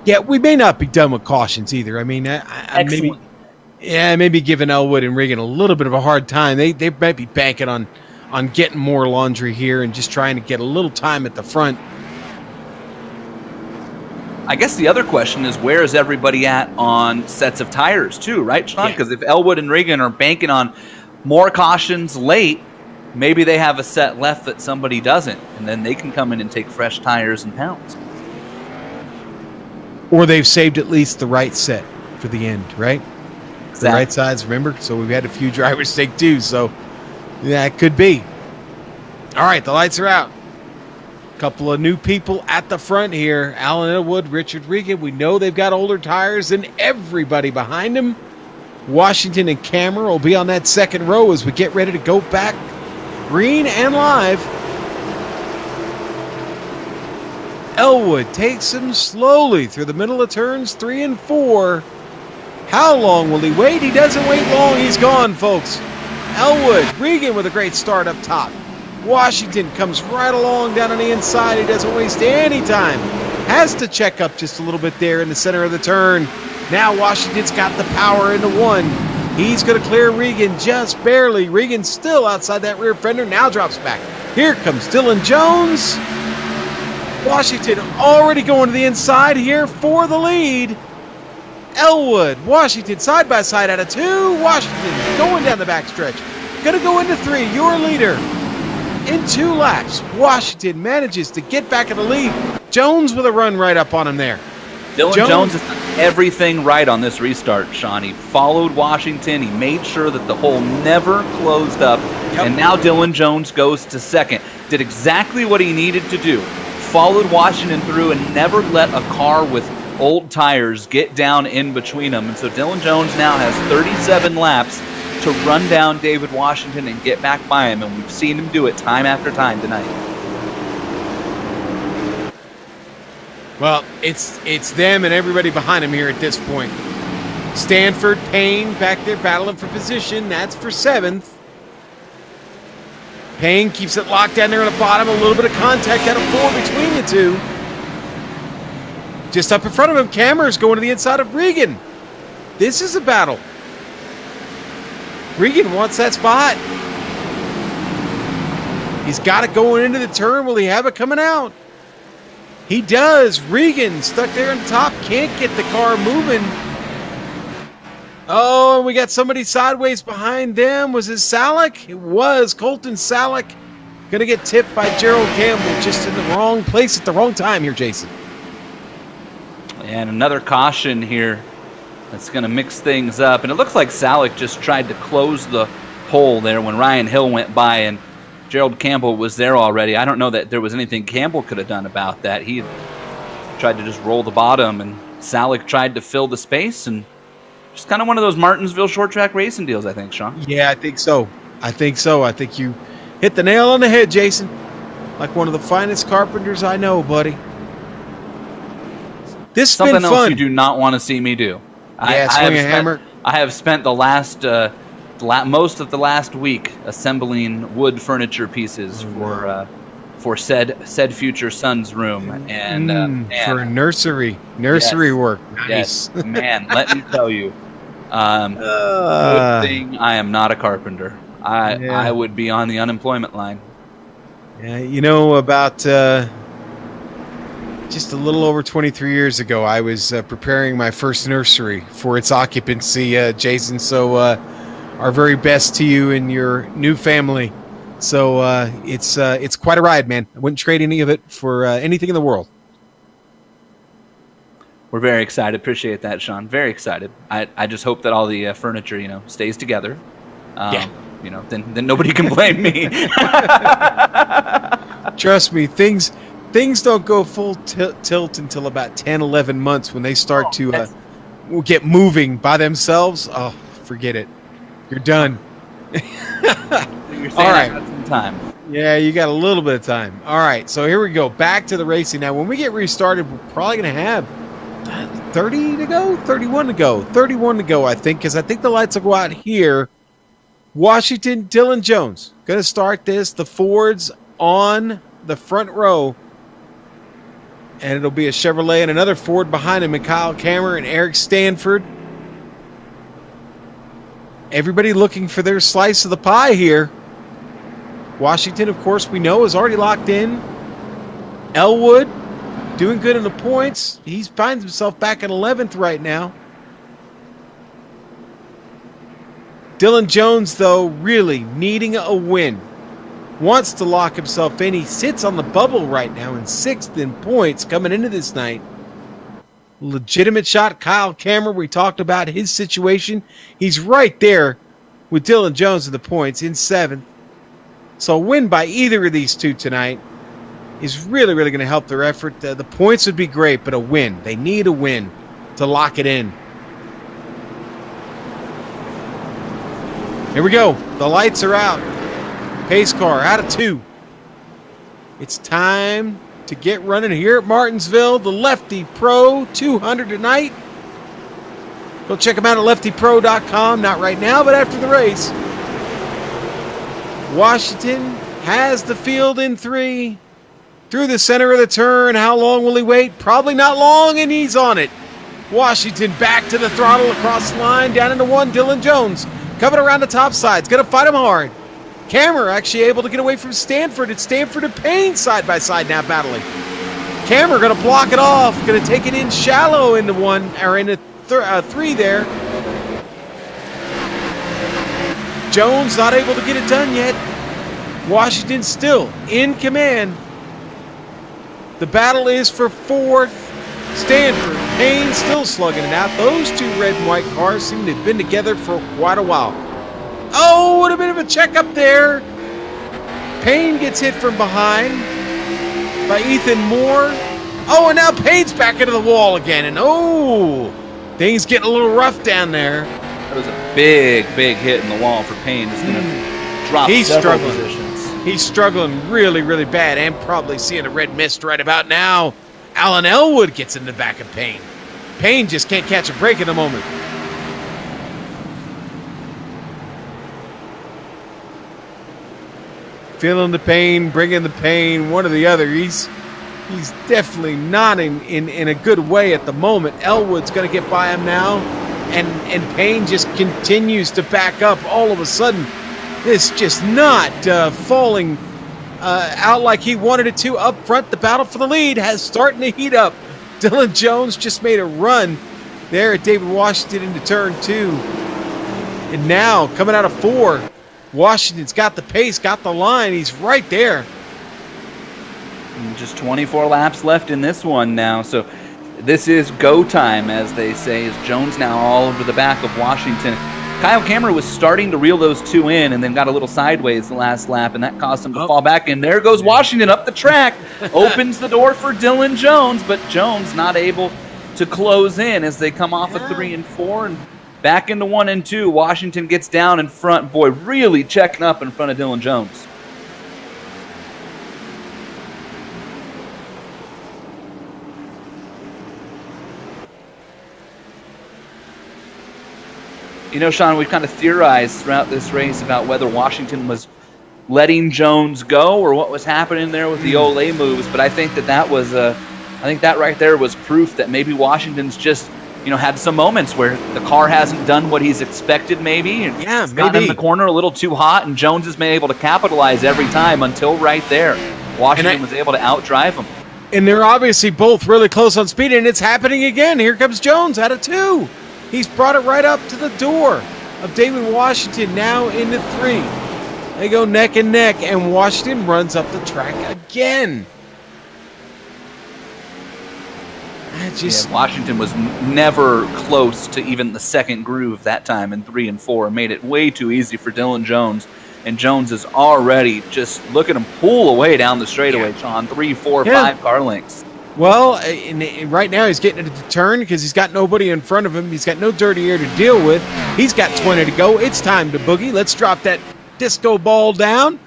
Yeah, we may not be done with cautions either. I mean, maybe giving Elwood and Regan a little bit of a hard time. They might be banking on getting more laundry here and just trying to get a little time at the front. I guess the other question is, where is everybody at on sets of tires too, right, Sean? Because if Elwood and Regan are banking on more cautions late, maybe they have a set left that somebody doesn't, and then they can come in and take fresh tires and pounds. Or they've saved at least the right set for the end, right? Exactly. The right sides, remember? So we've had a few drivers take 2, so yeah, it could be. All right, the lights are out. Couple of new people at the front here. Alan Elwood, Richard Regan. We know they've got older tires than everybody behind them. Washington and Cameron will be on that second row as we get ready to go back green and live. Elwood takes him slowly through the middle of turns 3 and 4. How long will he wait? He doesn't wait long. He's gone, folks. Elwood, Regan with a great start up top. Washington comes right along down on the inside. He doesn't waste any time. Has to check up just a little bit there in the center of the turn. Now Washington's got the power into 1. He's going to clear Regan just barely. Regan still outside that rear fender. Now drops back. Here comes Dylan Jones. Washington already going to the inside here for the lead. Elwood, Washington side by side out of 2. Washington going down the backstretch. Going to go into 3. Your leader. In 2 laps, Washington manages to get back in the lead. Jones with a run right up on him there. Dylan Jones has done everything right on this restart, Sean. He followed Washington. He made sure that the hole never closed up. Yep. And now Dylan Jones goes to second. did exactly what he needed to do. Followed Washington through and never let a car with old tires get down in between them. And so Dylan Jones now has 37 laps to run down David Washington and get back by him, and we've seen him do it time after time tonight. Well, it's them and everybody behind him here at this point. Stanford, Payne back there battling for position. That's for 7th. Payne keeps it locked down there on the bottom. A little bit of contact out of 4 between the two. Just up in front of him, Cameron's going to the inside of Regan. This is a battle. Regan wants that spot. He's got it going into the turn. Will he have it coming out? He does. Regan stuck there on the top. Can't get the car moving. Oh, and we got somebody sideways behind them. Was it Salek? It was. Colton Salek going to get tipped by Gerald Campbell, just in the wrong place at the wrong time here, Jason. And another caution here that's going to mix things up. And it looks like Salek just tried to close the hole there when Ryan Hill went by, and Gerald Campbell was there already. I don't know that there was anything Campbell could have done about that. He tried to just roll the bottom, and Salek tried to fill the space, and just kind of one of those Martinsville short track racing deals, I think, Sean. Yeah, I think so. I think you hit the nail on the head, Jason. Like one of the finest carpenters I know, buddy. This has been fun. Something else you do not want to see me do. Yeah, swing a hammer. I have spent the last most of the last week assembling wood furniture pieces for said future son's room, and for nursery work. Nice. Yes, man. Let me tell you, good thing I am not a carpenter. I would be on the unemployment line. Yeah, you know, about just a little over 23 years ago, I was preparing my first nursery for its occupancy, Jason. So our very best to you and your new family. So it's quite a ride, man. I wouldn't trade any of it for anything in the world. We're very excited. Appreciate that, Sean. Very excited. I just hope that all the furniture, stays together. Yeah. Then nobody can blame me. Trust me, things don't go full tilt until about 10, 11 months when they start to get moving by themselves. Oh, forget it. You're done. You're saying all right. I got some time. Yeah, you got a little bit of time. All right, so here we go. Back to the racing. Now, when we get restarted, we're probably going to have 30 to go, 31 to go, 31 to go, I think, because I think the lights will go out here. Washington, Dylan Jones going to start this. The Fords on the front row. And it'll be a Chevrolet and another Ford behind him, and Kyle Kammer and Eric Stanford. Everybody looking for their slice of the pie here. Washington, of course, we know is already locked in. Elwood doing good in the points. He finds himself back in 11th right now. Dylan Jones, though, really needing a win. Wants to lock himself in. He sits on the bubble right now in 6th in points coming into this night. Legitimate shot. Kyle Kammer, we talked about his situation. He's right there with Dylan Jones in the points in 7th. So a win by either of these two tonight is really, really going to help their effort. The points would be great, but a win. They need a win to lock it in. Here we go. The lights are out. Pace car out of 2. It's time to get running here at Martinsville. The Lefty Pro 200 tonight. Go check them out at leftypro.com. Not right now, but after the race. Washington has the field in 3. Through the center of the turn. How long will he wait? Probably not long, and he's on it. Washington back to the throttle across the line. Down into 1. Dylan Jones coming around the top side. It's going to fight him hard. Kammer actually able to get away from Stanford. It's Stanford and Payne side by side now battling. Kammer going to block it off. Going to take it in shallow into 1 or into 3 there. Jones not able to get it done yet. Washington still in command. The battle is for 4th. Stanford, Payne still slugging it out. Those two red and white cars seem to have been together for quite a while. Oh, what a bit of a check up there. Payne gets hit from behind by Ethan Moore. Oh, and now Payne's back into the wall again. And oh, things getting a little rough down there. That was a big hit in the wall for Payne. It's going to drop several positions. He's struggling really, really bad and probably seeing a red mist right about now. Alan Elwood gets in the back of Payne. Payne just can't catch a break in the moment. Feeling the pain, bringing the pain, one or the other. He's definitely not in a good way at the moment. Elwood's going to get by him now, and Payne just continues to back up. All of a sudden, this just not falling out like he wanted it to. Up front, the battle for the lead has starting to heat up. Dylan Jones just made a run there at David Washington into turn 2. And now, coming out of 4, Washington's got the pace, got the line. He's right there. And just 24 laps left in this one now. So this is go time, as they say, as Jones now all over the back of Washington. Kyle Cameron was starting to reel those 2 in and then got a little sideways the last lap, and that caused him to fall back. And there goes Washington up the track, opens the door for Dylan Jones, but Jones not able to close in as they come off of 3 and 4 and back into 1 and 2. Washington gets down in front. Boy, really checking up in front of Dylan Jones. You know, Sean, we've kind of theorized throughout this race about whether Washington was letting Jones go or what was happening there with the Olay moves, but I think that was I think that right there was proof that maybe Washington's just, you know, had some moments where the car hasn't done what he's expected maybe, and it's gotten in the corner a little too hot, and Jones has been able to capitalize every time until right there. Washington was able to outdrive him. And they're obviously both really close on speed, and it's happening again. Here comes Jones out of 2. He's brought it right up to the door of David Washington, now into 3. They go neck and neck, and Washington runs up the track again. Washington was never close to even the second groove that time in 3 and 4. Made it way too easy for Dylan Jones. And Jones is already just, look at him pull away down the straightaway, Sean. 3, 4, 5 car lengths. Well, right now he's getting into the turn because he's got nobody in front of him. He's got no dirty air to deal with. He's got 20 to go. It's time to boogie. Let's drop that disco ball down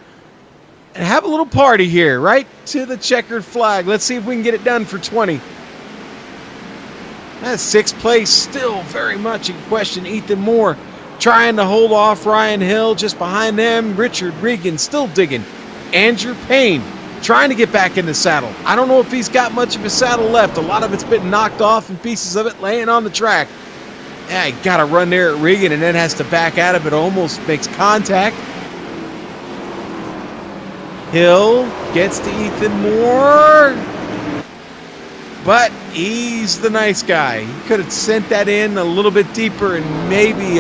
and have a little party here, right to the checkered flag. Let's see if we can get it done for 20. That's 6th place, still very much in question. Ethan Moore trying to hold off Ryan Hill just behind them. Richard Regan still digging. Andrew Payne trying to get back in the saddle. I don't know if he's got much of his saddle left. A lot of it's been knocked off and pieces of it laying on the track. Yeah, he got a run there at Regan and then has to back out of it. Almost makes contact. Hill gets to Ethan Moore. But he's the nice guy. He could have sent that in a little bit deeper and maybe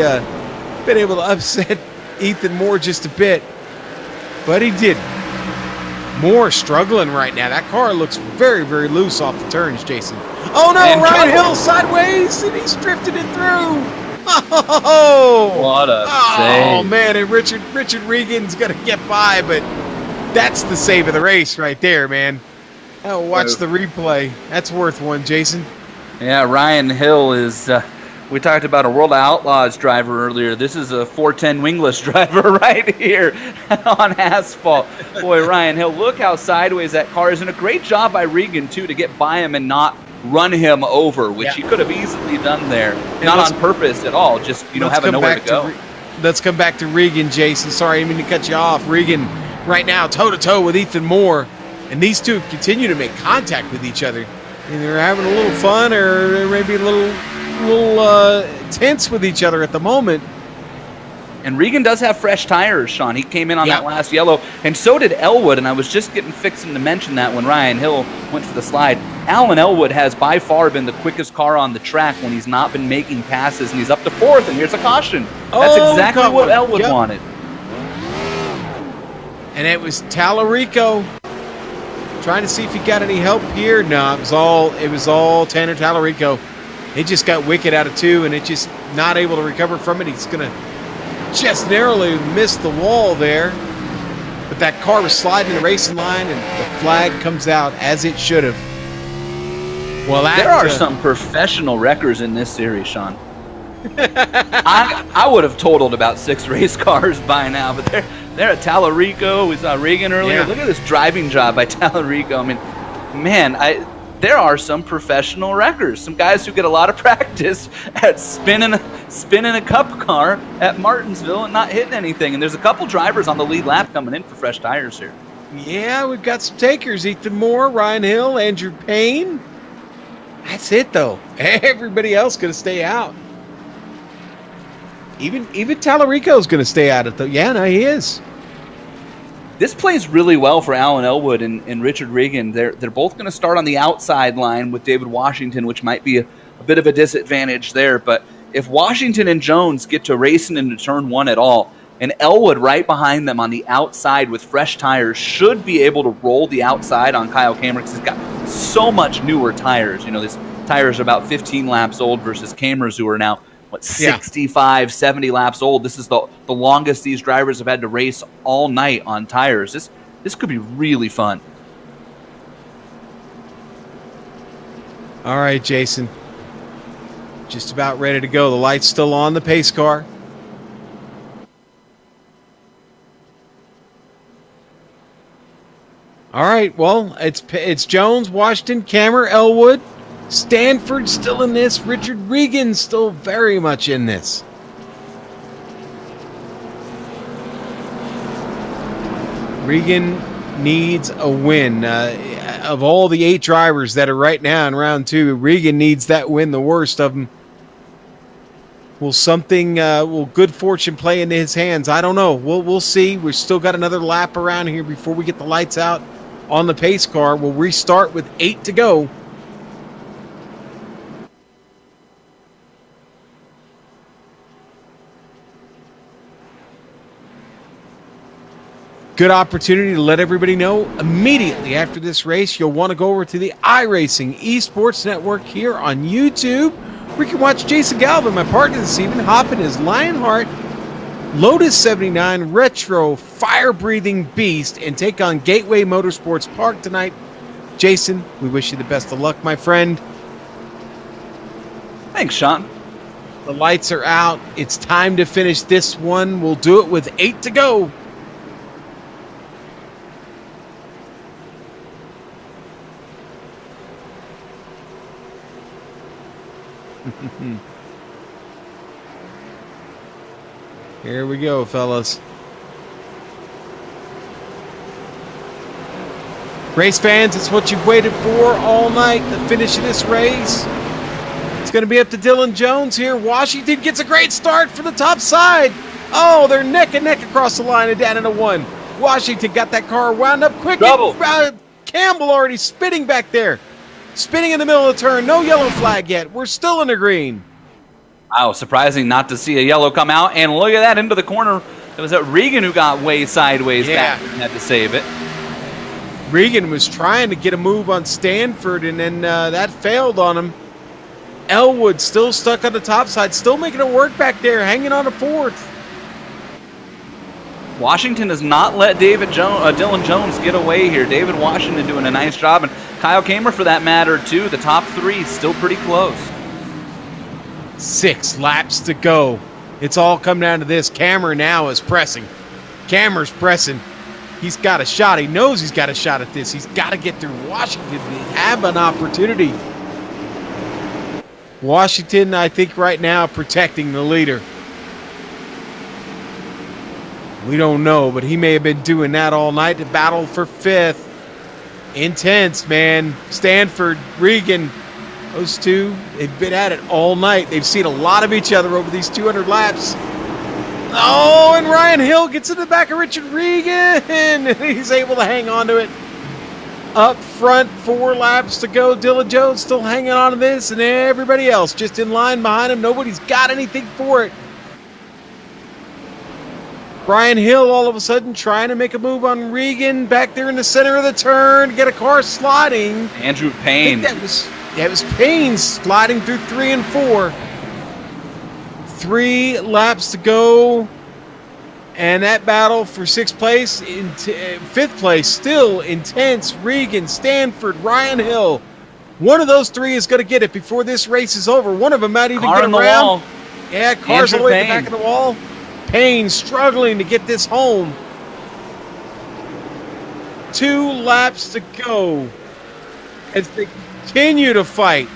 been able to upset Ethan Moore just a bit. But he didn't. Moore struggling right now. That car looks very, very loose off the turns, Jason. Oh, no, and Ryan Hill sideways, and he's drifted it through. Oh, what a save. Oh, man, and Richard Regan's going to get by, but that's the save of the race right there, man. Oh, watch the replay. That's worth one, Jason. Yeah, Ryan Hill is... we talked about a World of Outlaws driver earlier. This is a 410 wingless driver right here on asphalt. Boy, Ryan Hill, look how sideways that car is. And a great job by Regan, too, to get by him and not run him over, which he could have easily done there. Not on purpose at all, just, you know, having nowhere to go. Let's come back to Regan, Jason. Sorry, I didn't mean to cut you off. Regan right now toe-to-toe with Ethan Moore. And these two continue to make contact with each other. And they're having a little fun or maybe a little tense with each other at the moment. And Regan does have fresh tires, Sean. He came in on that last yellow, and so did Elwood, and I was just fixing to mention that when Ryan Hill went for the slide. Alan Elwood has by far been the quickest car on the track when he's not been making passes, and he's up to 4th, and here's a caution. That's exactly what Elwood wanted. And it was Tallarico trying to see if he got any help here. No, it was all Tanner Tallarico. He just got wicked out of 2, and it just not able to recover from it. He's going to just narrowly miss the wall there. But that car was sliding the racing line, and the flag comes out as it should have. Well, there are some professional wreckers in this series, Sean. I would have totaled about 6 race cars by now, but they're at Tallarico. We saw Regan earlier. Yeah. Look at this driving job by Tallarico. I mean, man, there are some professional wreckers, some guys who get a lot of practice at spinning a cup car at Martinsville and not hitting anything. And there's a couple drivers on the lead lap coming in for fresh tires here. Yeah, we've got some takers. Ethan Moore, Ryan Hill, Andrew Payne. That's it, though. Everybody else going to stay out. Even Tallarico's going to stay out of it, though. Yeah, no, he is. This plays really well for Alan Elwood and Richard Regan. They're both going to start on the outside line with David Washington, which might be a bit of a disadvantage there. But if Washington and Jones get to racing into turn 1 at all, and Elwood right behind them on the outside with fresh tires should be able to roll the outside on Kyle Kammer because he's got so much newer tires. You know, these tires are about 15 laps old versus Kammer's who are now, 65, 70 laps old. This is the longest these drivers have had to race all night on tires. This could be really fun. All right, Jason. Just about ready to go. The light's still on the pace car. All right, well, it's Jones, Washington, Kammer, Elwood, Stanford still in this. Richard Regan still very much in this. Regan needs a win. Of all the 8 drivers that are right now in round 2, Regan needs that win, the worst of them. Will good fortune play into his hands? I don't know. We'll see. We've still got another lap around here before we get the lights out on the pace car. We'll restart with 8 to go. Good opportunity to let everybody know immediately after this race. You'll want to go over to the iRacing Esports Network here on YouTube. We can watch Jason Galvin, my partner this evening, hop in his Lionheart Lotus 79 Retro fire-breathing beast and take on Gateway Motorsports Park tonight. Jason, we wish you the best of luck, my friend. Thanks, Sean. The lights are out. It's time to finish this one. We'll do it with 8 to go. Here we go, fellas. Race fans, it's what you've waited for all night, the finish of this race. It's going to be up to Dylan Jones here. Washington gets a great start for the top side. Oh, they're neck and neck across the line and down into 1. Washington got that car wound up quick. Double. Campbell already spinning back there. Spinning in the middle of the turn. No yellow flag yet. We're still in the green. Wow, surprising not to see a yellow come out. And look at that into the corner. It was that Regan who got way sideways back and had to save it. Regan was trying to get a move on Stanford, and then that failed on him. Elwood still stuck on the top side, still making it work back there, hanging on to 4th. Washington has not let Dylan Jones get away here. David Washington doing a nice job, and Kyle Kammer for that matter too. The top 3 still pretty close. 6 laps to go. It's all come down to this. Kammer now is pressing. Kammer's pressing. He's got a shot. He knows he's got a shot at this. He's got to get through Washington to have an opportunity. Washington, I think right now, protecting the leader. We don't know, but he may have been doing that all night to battle for 5th. Intense, man. Stanford, Regan, those two, they've been at it all night. They've seen a lot of each other over these 200 laps. Oh, and Ryan Hill gets in the back of Richard Regan. He's able to hang on to it. Up front, 4 laps to go. Dylan Jones still hanging on to this, and everybody else just in line behind him. Nobody's got anything for it. Ryan Hill all of a sudden trying to make a move on Regan back there in the center of the turn. Get a car sliding. Andrew Payne. That was Payne sliding through 3 and 4. 3 laps to go. And that battle for 6th place, 5th place, still intense. Regan, Stanford, Ryan Hill. One of those three is going to get it before this race is over. One of them might even get around. Wall. Yeah, car's all the way at the back of the wall. Payne struggling to get this home. 2 laps to go as they continue to fight.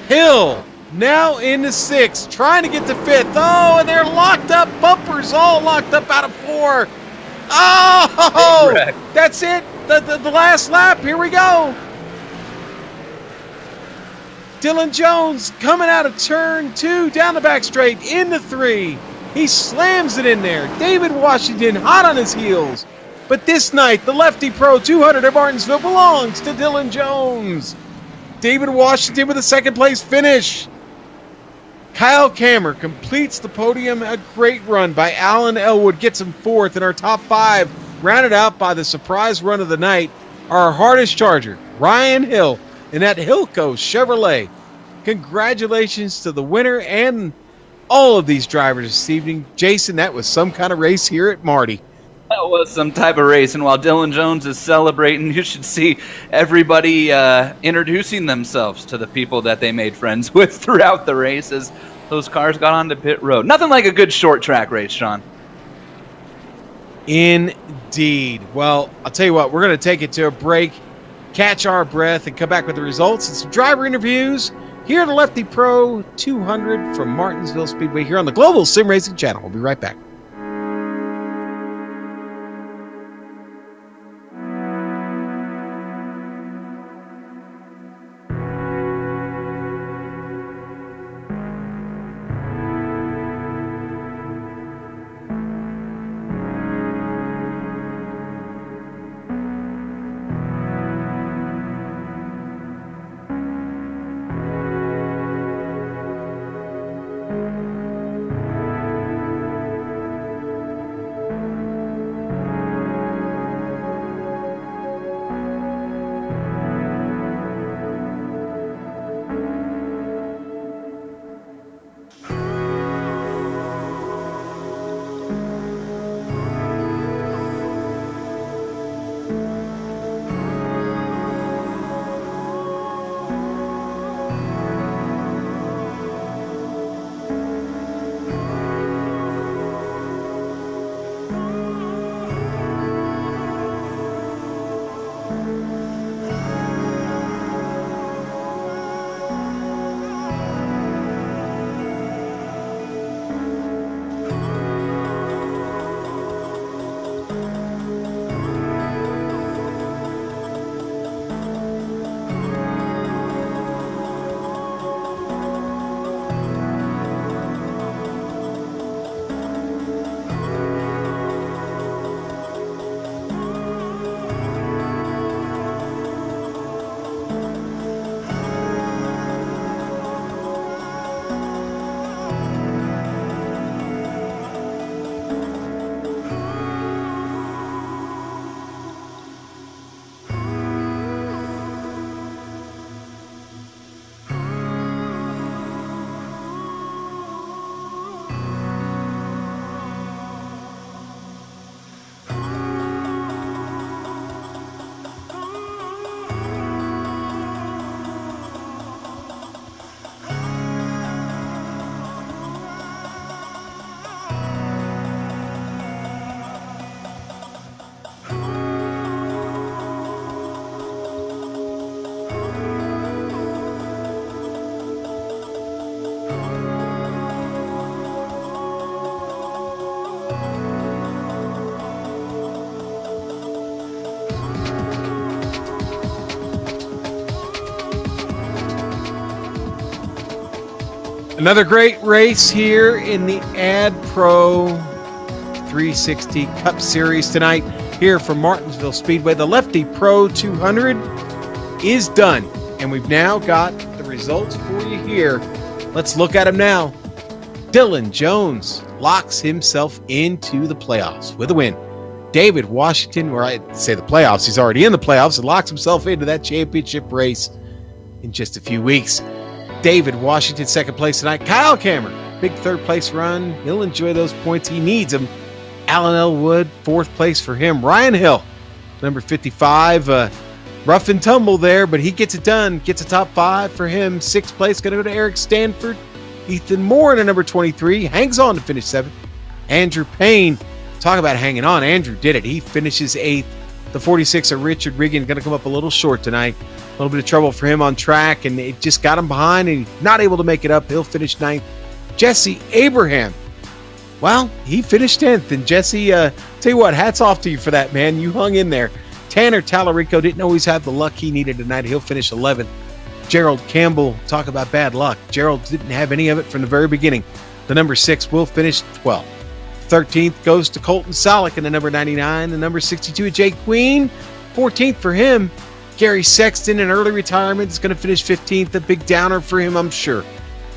Hill now into 6th, trying to get to 5th. Oh, and they're locked up. Bumpers all locked up out of 4. Oh, that's it. The last lap. Here we go. Dylan Jones coming out of turn 2, down the back straight, into 3. He slams it in there. David Washington hot on his heels. But this night, the Lefty Pro 200 at Martinsville belongs to Dylan Jones. David Washington with a 2nd place finish. Kyle Kammer completes the podium. A great run by Alan Elwood gets him 4th in our top 5. Rounded out by the surprise run of the night, our hardest charger, Ryan Hill, in that Hilco Chevrolet. Congratulations to the winner and all of these drivers this evening. Jason, that was some kind of race here at Marty. That was some type of race, and while Dylan Jones is celebrating, you should see everybody introducing themselves to the people that they made friends with throughout the race as those cars got onto pit road. Nothing like a good short track race, Sean. Indeed. Well, I'll tell you what, we're going to take it to a break, catch our breath, and come back with the results and some driver interviews here at the Lefty Pro 200 from Martinsville Speedway here on the Global Sim Racing Channel. We'll be right back. Another great race here in the AdPro 360 Cup Series tonight here from Martinsville Speedway. The Lefty Pro 200 is done, and we've now got the results for you here. Let's look at them now. Dylan Jones locks himself into the playoffs with a win. David Washington, or I'd say the playoffs, he's already in the playoffs and locks himself into that championship race in just a few weeks. David Washington, second place tonight. Kyle Kammer, big third place run. He'll enjoy those points. He needs them Alan Elwood, 4th place for him. Ryan Hill, number 55, rough and tumble there, but he gets it done. Gets a top 5 for him. 6th place going to go to Eric Stanford. Ethan Moore in a number 23 hangs on to finish 7th. Andrew Payne, talk about hanging on. Andrew did it. He finishes 8th. The 46 of Richard Riggin going to come up a little short tonight. A little bit of trouble for him on track, and it just got him behind, and he's not able to make it up. He'll finish 9th. Jesse Abraham, well, he finished 10th. And Jesse, tell you what, hats off to you for that, man. You hung in there. Tanner Tallarico didn't always have the luck he needed tonight. He'll finish 11th. Gerald Campbell, talk about bad luck. Gerald didn't have any of it from the very beginning. The number 6 will finish 12th. 13th goes to Colton Salick in the number 99. The number 62 Jay Queen. 14th for him. Gary Sexton in early retirement is going to finish 15th. A big downer for him, I'm sure.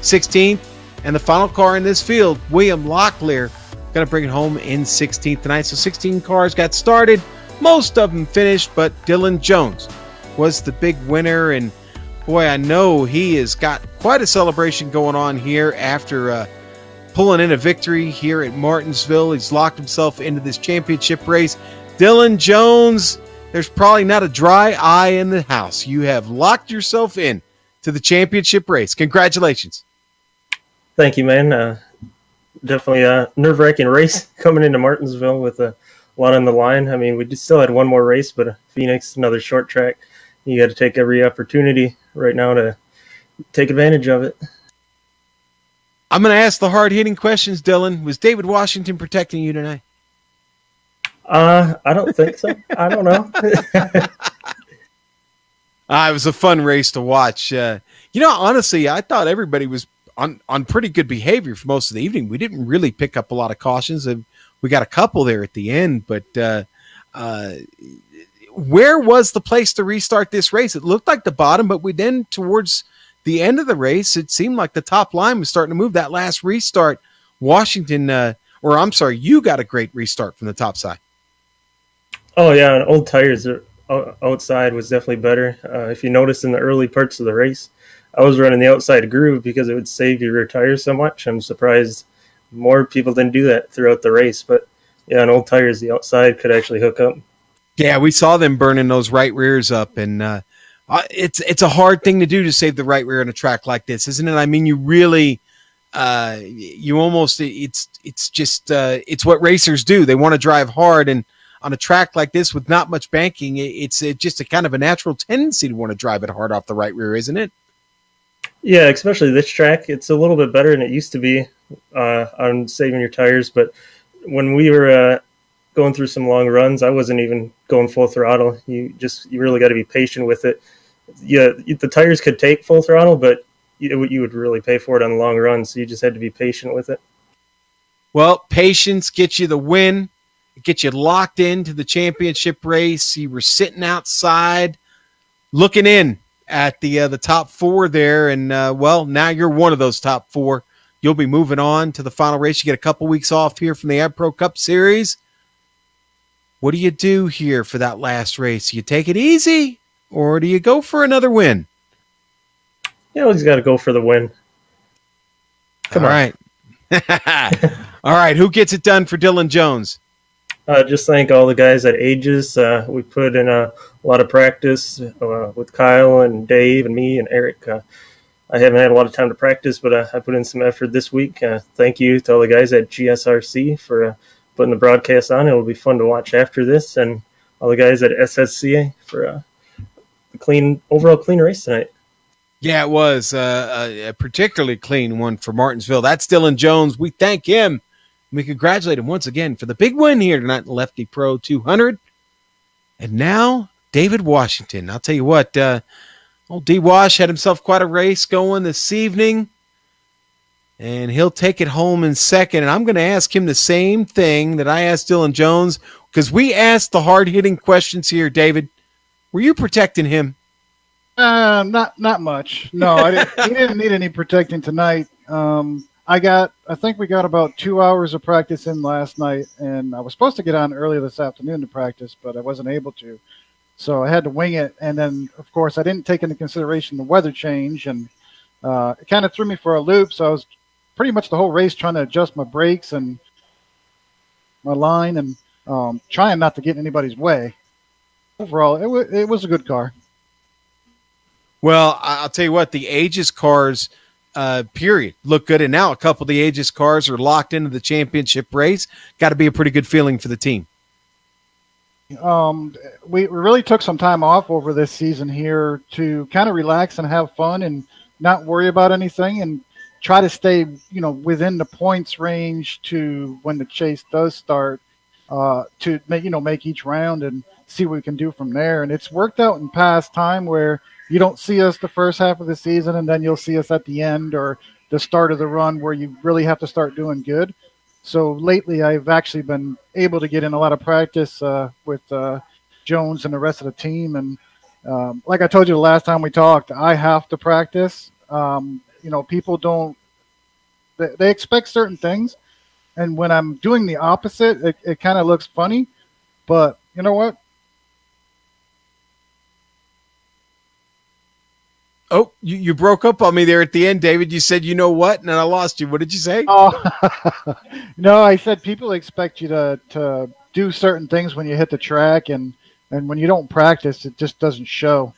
16th. And the final car in this field, William Locklear, going to bring it home in 16th tonight. So 16 cars got started. Most of them finished, but Dylan Jones was the big winner. And boy, I know he has got quite a celebration going on here after pulling in a victory here at Martinsville. He's locked himself into this championship race. Dylan Jones, there's probably not a dry eye in the house. You have locked yourself in to the championship race. Congratulations. Thank you, man. Definitely a nerve-wracking race coming into Martinsville with a lot on the line. I mean, we still had one more race, but Phoenix, another short track. You got to take every opportunity right now to take advantage of it. I'm going to ask the hard-hitting questions, Dylan. Was David Washington protecting you tonight? I don't think so. I don't know. It was a fun race to watch. Honestly, I thought everybody was on pretty good behavior for most of the evening. We didn't really pick up a lot of cautions. We got a couple there at the end, but where was the place to restart this race? It looked like the bottom, but towards the end of the race, it seemed like the top line was starting to move. That last restart, Washington, you got a great restart from the top side. Oh, yeah, old tires outside was definitely better. If you notice in the early parts of the race, I was running the outside groove because it would save your rear tires so much. I'm surprised more people didn't do that throughout the race. But, yeah, on old tires, the outside could actually hook up. Yeah, we saw them burning those right rears up, and it's a hard thing to do to save the right rear on a track like this, isn't it? I mean, you really it's what racers do. They want to drive hard, and on a track like this with not much banking, it's just a kind of a natural tendency to want to drive it hard off the right rear, isn't it? Yeah, especially this track. It's a little bit better than it used to be on saving your tires. But when we were going through some long runs, I wasn't even going full throttle. You really got to be patient with it. Yeah, the tires could take full throttle, but you would really pay for it on the long run. So you just had to be patient with it. Well, patience gets you the win. It gets you locked into the championship race. You were sitting outside looking in at the top 4 there, and now you're one of those top 4. You'll be moving on to the final race. You get a couple weeks off here from the AdPro Cup Series. What do you do here for that last race? You take it easy, or do you go for another win? You always got to go for the win. Come on. Right. All right, who gets it done for Dylan Jones? Just thank all the guys at Aegis. We put in a lot of practice with Kyle and Dave and me and Eric. I haven't had a lot of time to practice, but I put in some effort this week. Thank you to all the guys at GSRC for putting the broadcast on. It will be fun to watch after this, and all the guys at SSCA for the overall clean race tonight. Yeah, it was a particularly clean one for Martinsville. That's Dylan Jones. We thank him. We congratulate him once again for the big win here tonight in Lefty Pro 200. And now, David Washington. I'll tell you what, old D-Wash had himself quite a race going this evening. And he'll take it home in second. And I'm going to ask him the same thing that I asked Dylan Jones, because we asked the hard-hitting questions here, David. Were you protecting him? Not much. No, he didn't need any protecting tonight. I think we got about 2 hours of practice in last night, and I was supposed to get on earlier this afternoon to practice, but I wasn't able to. So I had to wing it. And then, of course, I didn't take into consideration the weather change, and it kind of threw me for a loop. So I was pretty much the whole race trying to adjust my brakes and my line and trying not to get in anybody's way. Overall, it was a good car. Well, I'll tell you what, the Aegis cars, period, look good. And now a couple of the Aegis cars are locked into the championship race. Got to be a pretty good feeling for the team. We really took some time off over this season here to kind of relax and have fun and not worry about anything and try to stay, within the points range to when the chase does start, to make each round and see what we can do from there. And it's worked out in past time where you don't see us the first half of the season and then you'll see us at the end or the start of the run where you really have to start doing good. So lately I've actually been able to get in a lot of practice with Jones and the rest of the team. And like I told you the last time we talked, I have to practice. People don't – they expect certain things. And when I'm doing the opposite, it kind of looks funny. But you know what? Oh, you broke up on me there at the end, David. You said, you know what? And then I lost you. What did you say? Oh, no, I said people expect you to do certain things when you hit the track, and when you don't practice, it just doesn't show.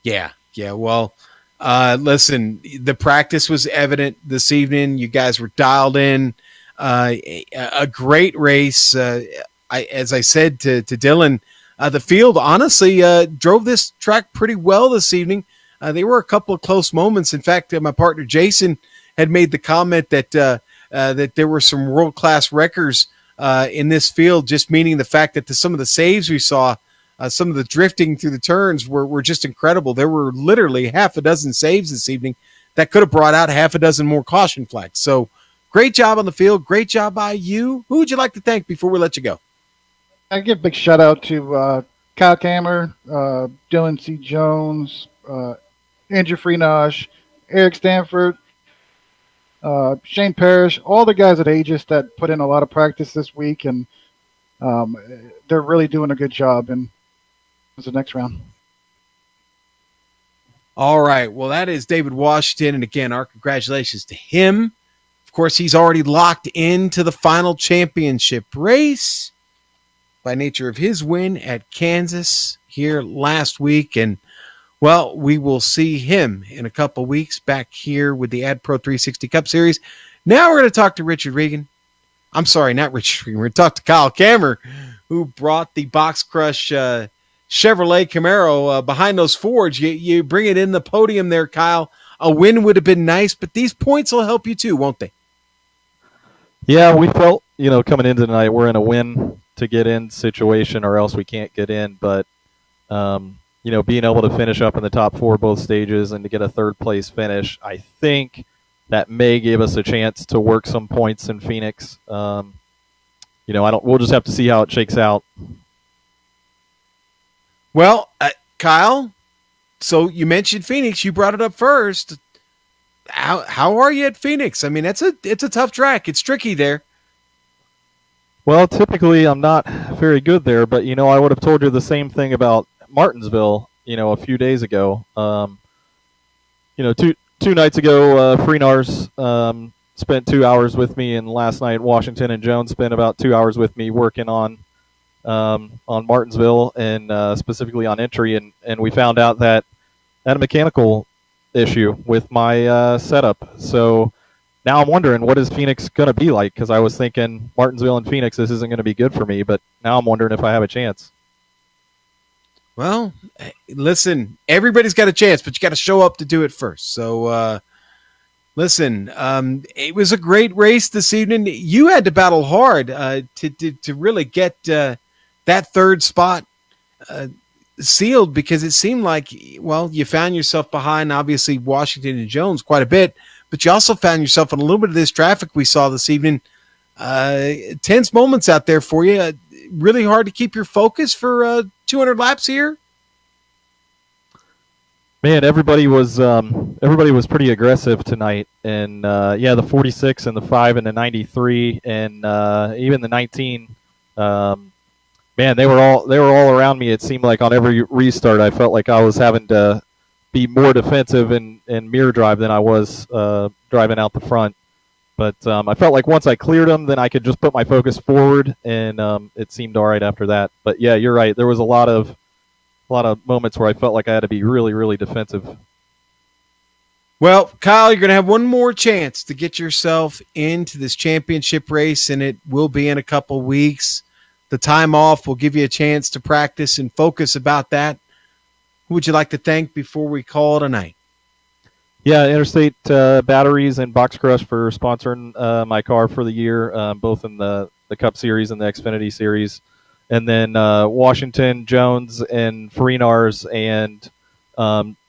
Yeah. Well, listen, the practice was evident this evening. You guys were dialed in. A great race. As I said to Dylan, the field honestly drove this track pretty well this evening. There were a couple of close moments. In fact, my partner Jason had made the comment that there were some world-class wreckers in this field, just meaning the fact that some of the saves we saw, some of the drifting through the turns were just incredible. There were literally half a dozen saves this evening that could have brought out half a dozen more caution flags. So great job on the field. Great job by you. Who would you like to thank before we let you go? I give a big shout out to Kyle Kammer, Dylan C. Jones, Andrew Freenash, Eric Stanford, Shane Parrish, all the guys at Aegis that put in a lot of practice this week, and they're really doing a good job. And it's the next round. All right. Well, that is David Washington, and again, our congratulations to him. Of course, he's already locked into the final championship race by nature of his win at Kansas here last week. And, well, we will see him in a couple weeks back here with the AdPro 360 Cup Series. Now we're going to talk to Richard Regan. I'm sorry, not Richard Regan. We're going to talk to Kyle Kammer, who brought the Box Crush Chevrolet Camaro behind those Fords. You bring it in the podium there, Kyle. A win would have been nice, but these points will help you too, won't they? Yeah, we felt, coming into tonight, we're in a win to get in situation or else we can't get in. But, being able to finish up in the top four both stages and to get a third place finish, I think that may give us a chance to work some points in Phoenix. We'll just have to see how it shakes out. Well, Kyle, so you mentioned Phoenix. You brought it up first. How are you at Phoenix? I mean, it's a tough track. It's tricky there. Well, typically I'm not very good there, but I would have told you the same thing about Martinsville, a few days ago. Two nights ago, Freenars spent 2 hours with me, and last night Washington and Jones spent about 2 hours with me working on Martinsville and specifically on entry, and we found out that I had a mechanical issue with my setup. So now I'm wondering, what is Phoenix going to be like? Because I was thinking Martinsville and Phoenix, this isn't going to be good for me, but now I'm wondering if I have a chance. Well, listen, everybody's got a chance, but you got to show up to do it first. So, listen, it was a great race this evening. You had to battle hard to really get that third spot sealed, because it seemed like, well, you found yourself behind, obviously, Washington and Jones quite a bit, but you also found yourself in a little bit of this traffic we saw this evening. Tense moments out there for you. Really hard to keep your focus for 200 laps here. Man, everybody was pretty aggressive tonight, and the 46 and the 5 and the 93 and even the 19. Man, they were all around me. It seemed like on every restart, I felt like I was having to be more defensive and mirror drive than I was driving out the front. But I felt like once I cleared them, then I could just put my focus forward, and it seemed all right after that. But yeah, you're right. There was a lot of moments where I felt like I had to be really, really defensive. Well, Kyle, you're going to have one more chance to get yourself into this championship race, and it will be in a couple weeks. The time off will give you a chance to practice and focus about that. Who would you like to thank before we call it a night? Yeah, Interstate Batteries and Box Crush for sponsoring my car for the year, both in the Cup Series and the Xfinity Series. And then Washington, Jones, and Farinars and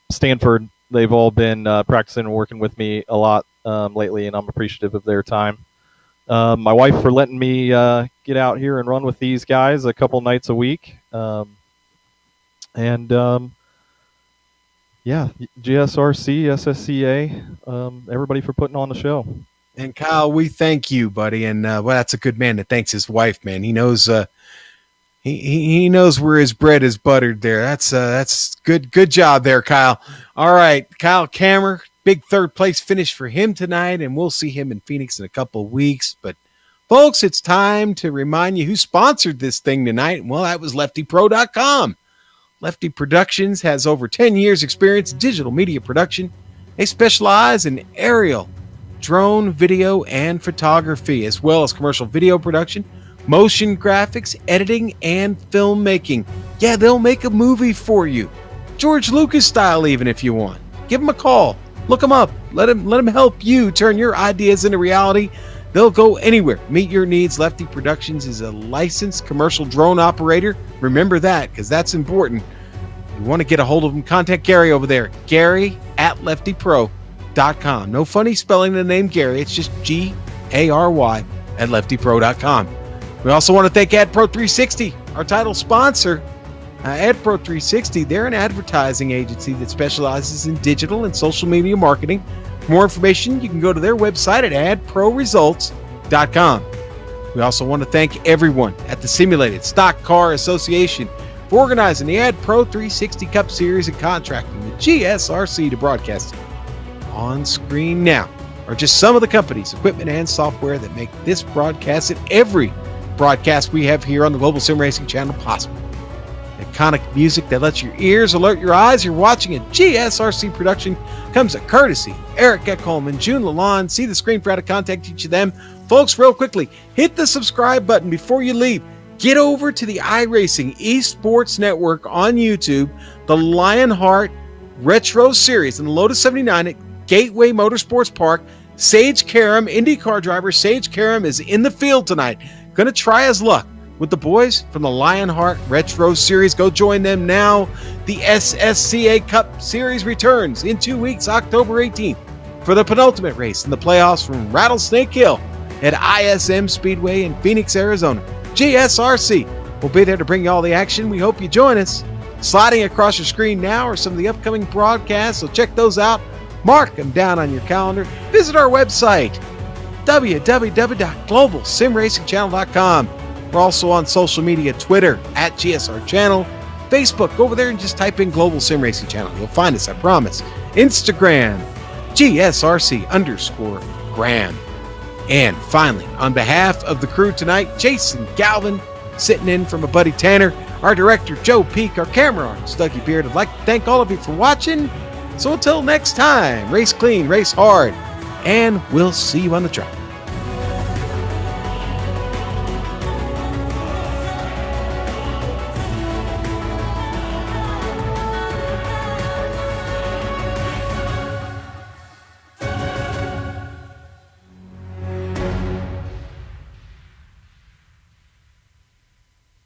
Stanford, they've all been practicing and working with me a lot lately, and I'm appreciative of their time. My wife for letting me get out here and run with these guys a couple nights a week. Yeah, GSRC, SSCA, everybody for putting on the show. And Kyle, we thank you, buddy. And well, that's a good man that thanks his wife, man. He knows he knows where his bread is buttered there. That's good job there, Kyle. All right, Kyle Kammer, big third place finish for him tonight, and we'll see him in Phoenix in a couple of weeks. But folks, it's time to remind you who sponsored this thing tonight. Well, that was LeftyPro.com. Lefty Productions has over 10 years experience in digital media production. They specialize in aerial, drone, video, and photography, as well as commercial video production, motion graphics, editing, and filmmaking. Yeah, they'll make a movie for you. George Lucas style even if you want. Give them a call. Look them up. Let them help you turn your ideas into reality. They'll go anywhere. Meet your needs. Lefty Productions is a licensed commercial drone operator. Remember that, because that's important. You want to get a hold of them, contact Gary over there. Gary at LeftyPro.com. No funny spelling the name Gary. It's just Gary at LeftyPro.com. We also want to thank AdPro 360, our title sponsor. AdPro 360, they're an advertising agency that specializes in digital and social media marketing. For more information, you can go to their website at adproresults.com. We also want to thank everyone at the Simulated Stock Car Association for organizing the AdPro 360 Cup Series and contracting the GSRC to broadcast it. On screen now are just some of the companies, equipment, and software that make this broadcast and every broadcast we have here on the Global Sim Racing channel possible. Iconic music that lets your ears alert your eyes. You're watching a GSRC production. Comes a courtesy Eric Ekholm and June Lalonde. See the screen for how to contact each of them. Folks, real quickly, hit the subscribe button before you leave. Get over to the iRacing Esports Network on YouTube, the Lionheart Retro Series and the Lotus 79 at Gateway Motorsports Park. Sage Karam, IndyCar driver Sage Karam, is in the field tonight. Going to try his luck with the boys from the Lionheart Retro Series. Go join them now. The SSCA Cup Series returns in 2 weeks, October 18th, for the penultimate race in the playoffs from Rattlesnake Hill at ISM Speedway in Phoenix, Arizona. GSRC will be there to bring you all the action. We hope you join us. Sliding across your screen now are some of the upcoming broadcasts, so check those out. Mark them down on your calendar. Visit our website, www.globalsimracingchannel.com. We're also on social media, Twitter at GSR Channel, Facebook, go over there and just type in Global Sim Racing Channel. You'll find us, I promise. Instagram, GSRC_Graham. And finally, on behalf of the crew tonight, Jason Galvin, sitting in from a buddy Tanner, our director Joe Peak, our camera artist Dougie Beard. I'd like to thank all of you for watching. So until next time, race clean, race hard, and we'll see you on the track.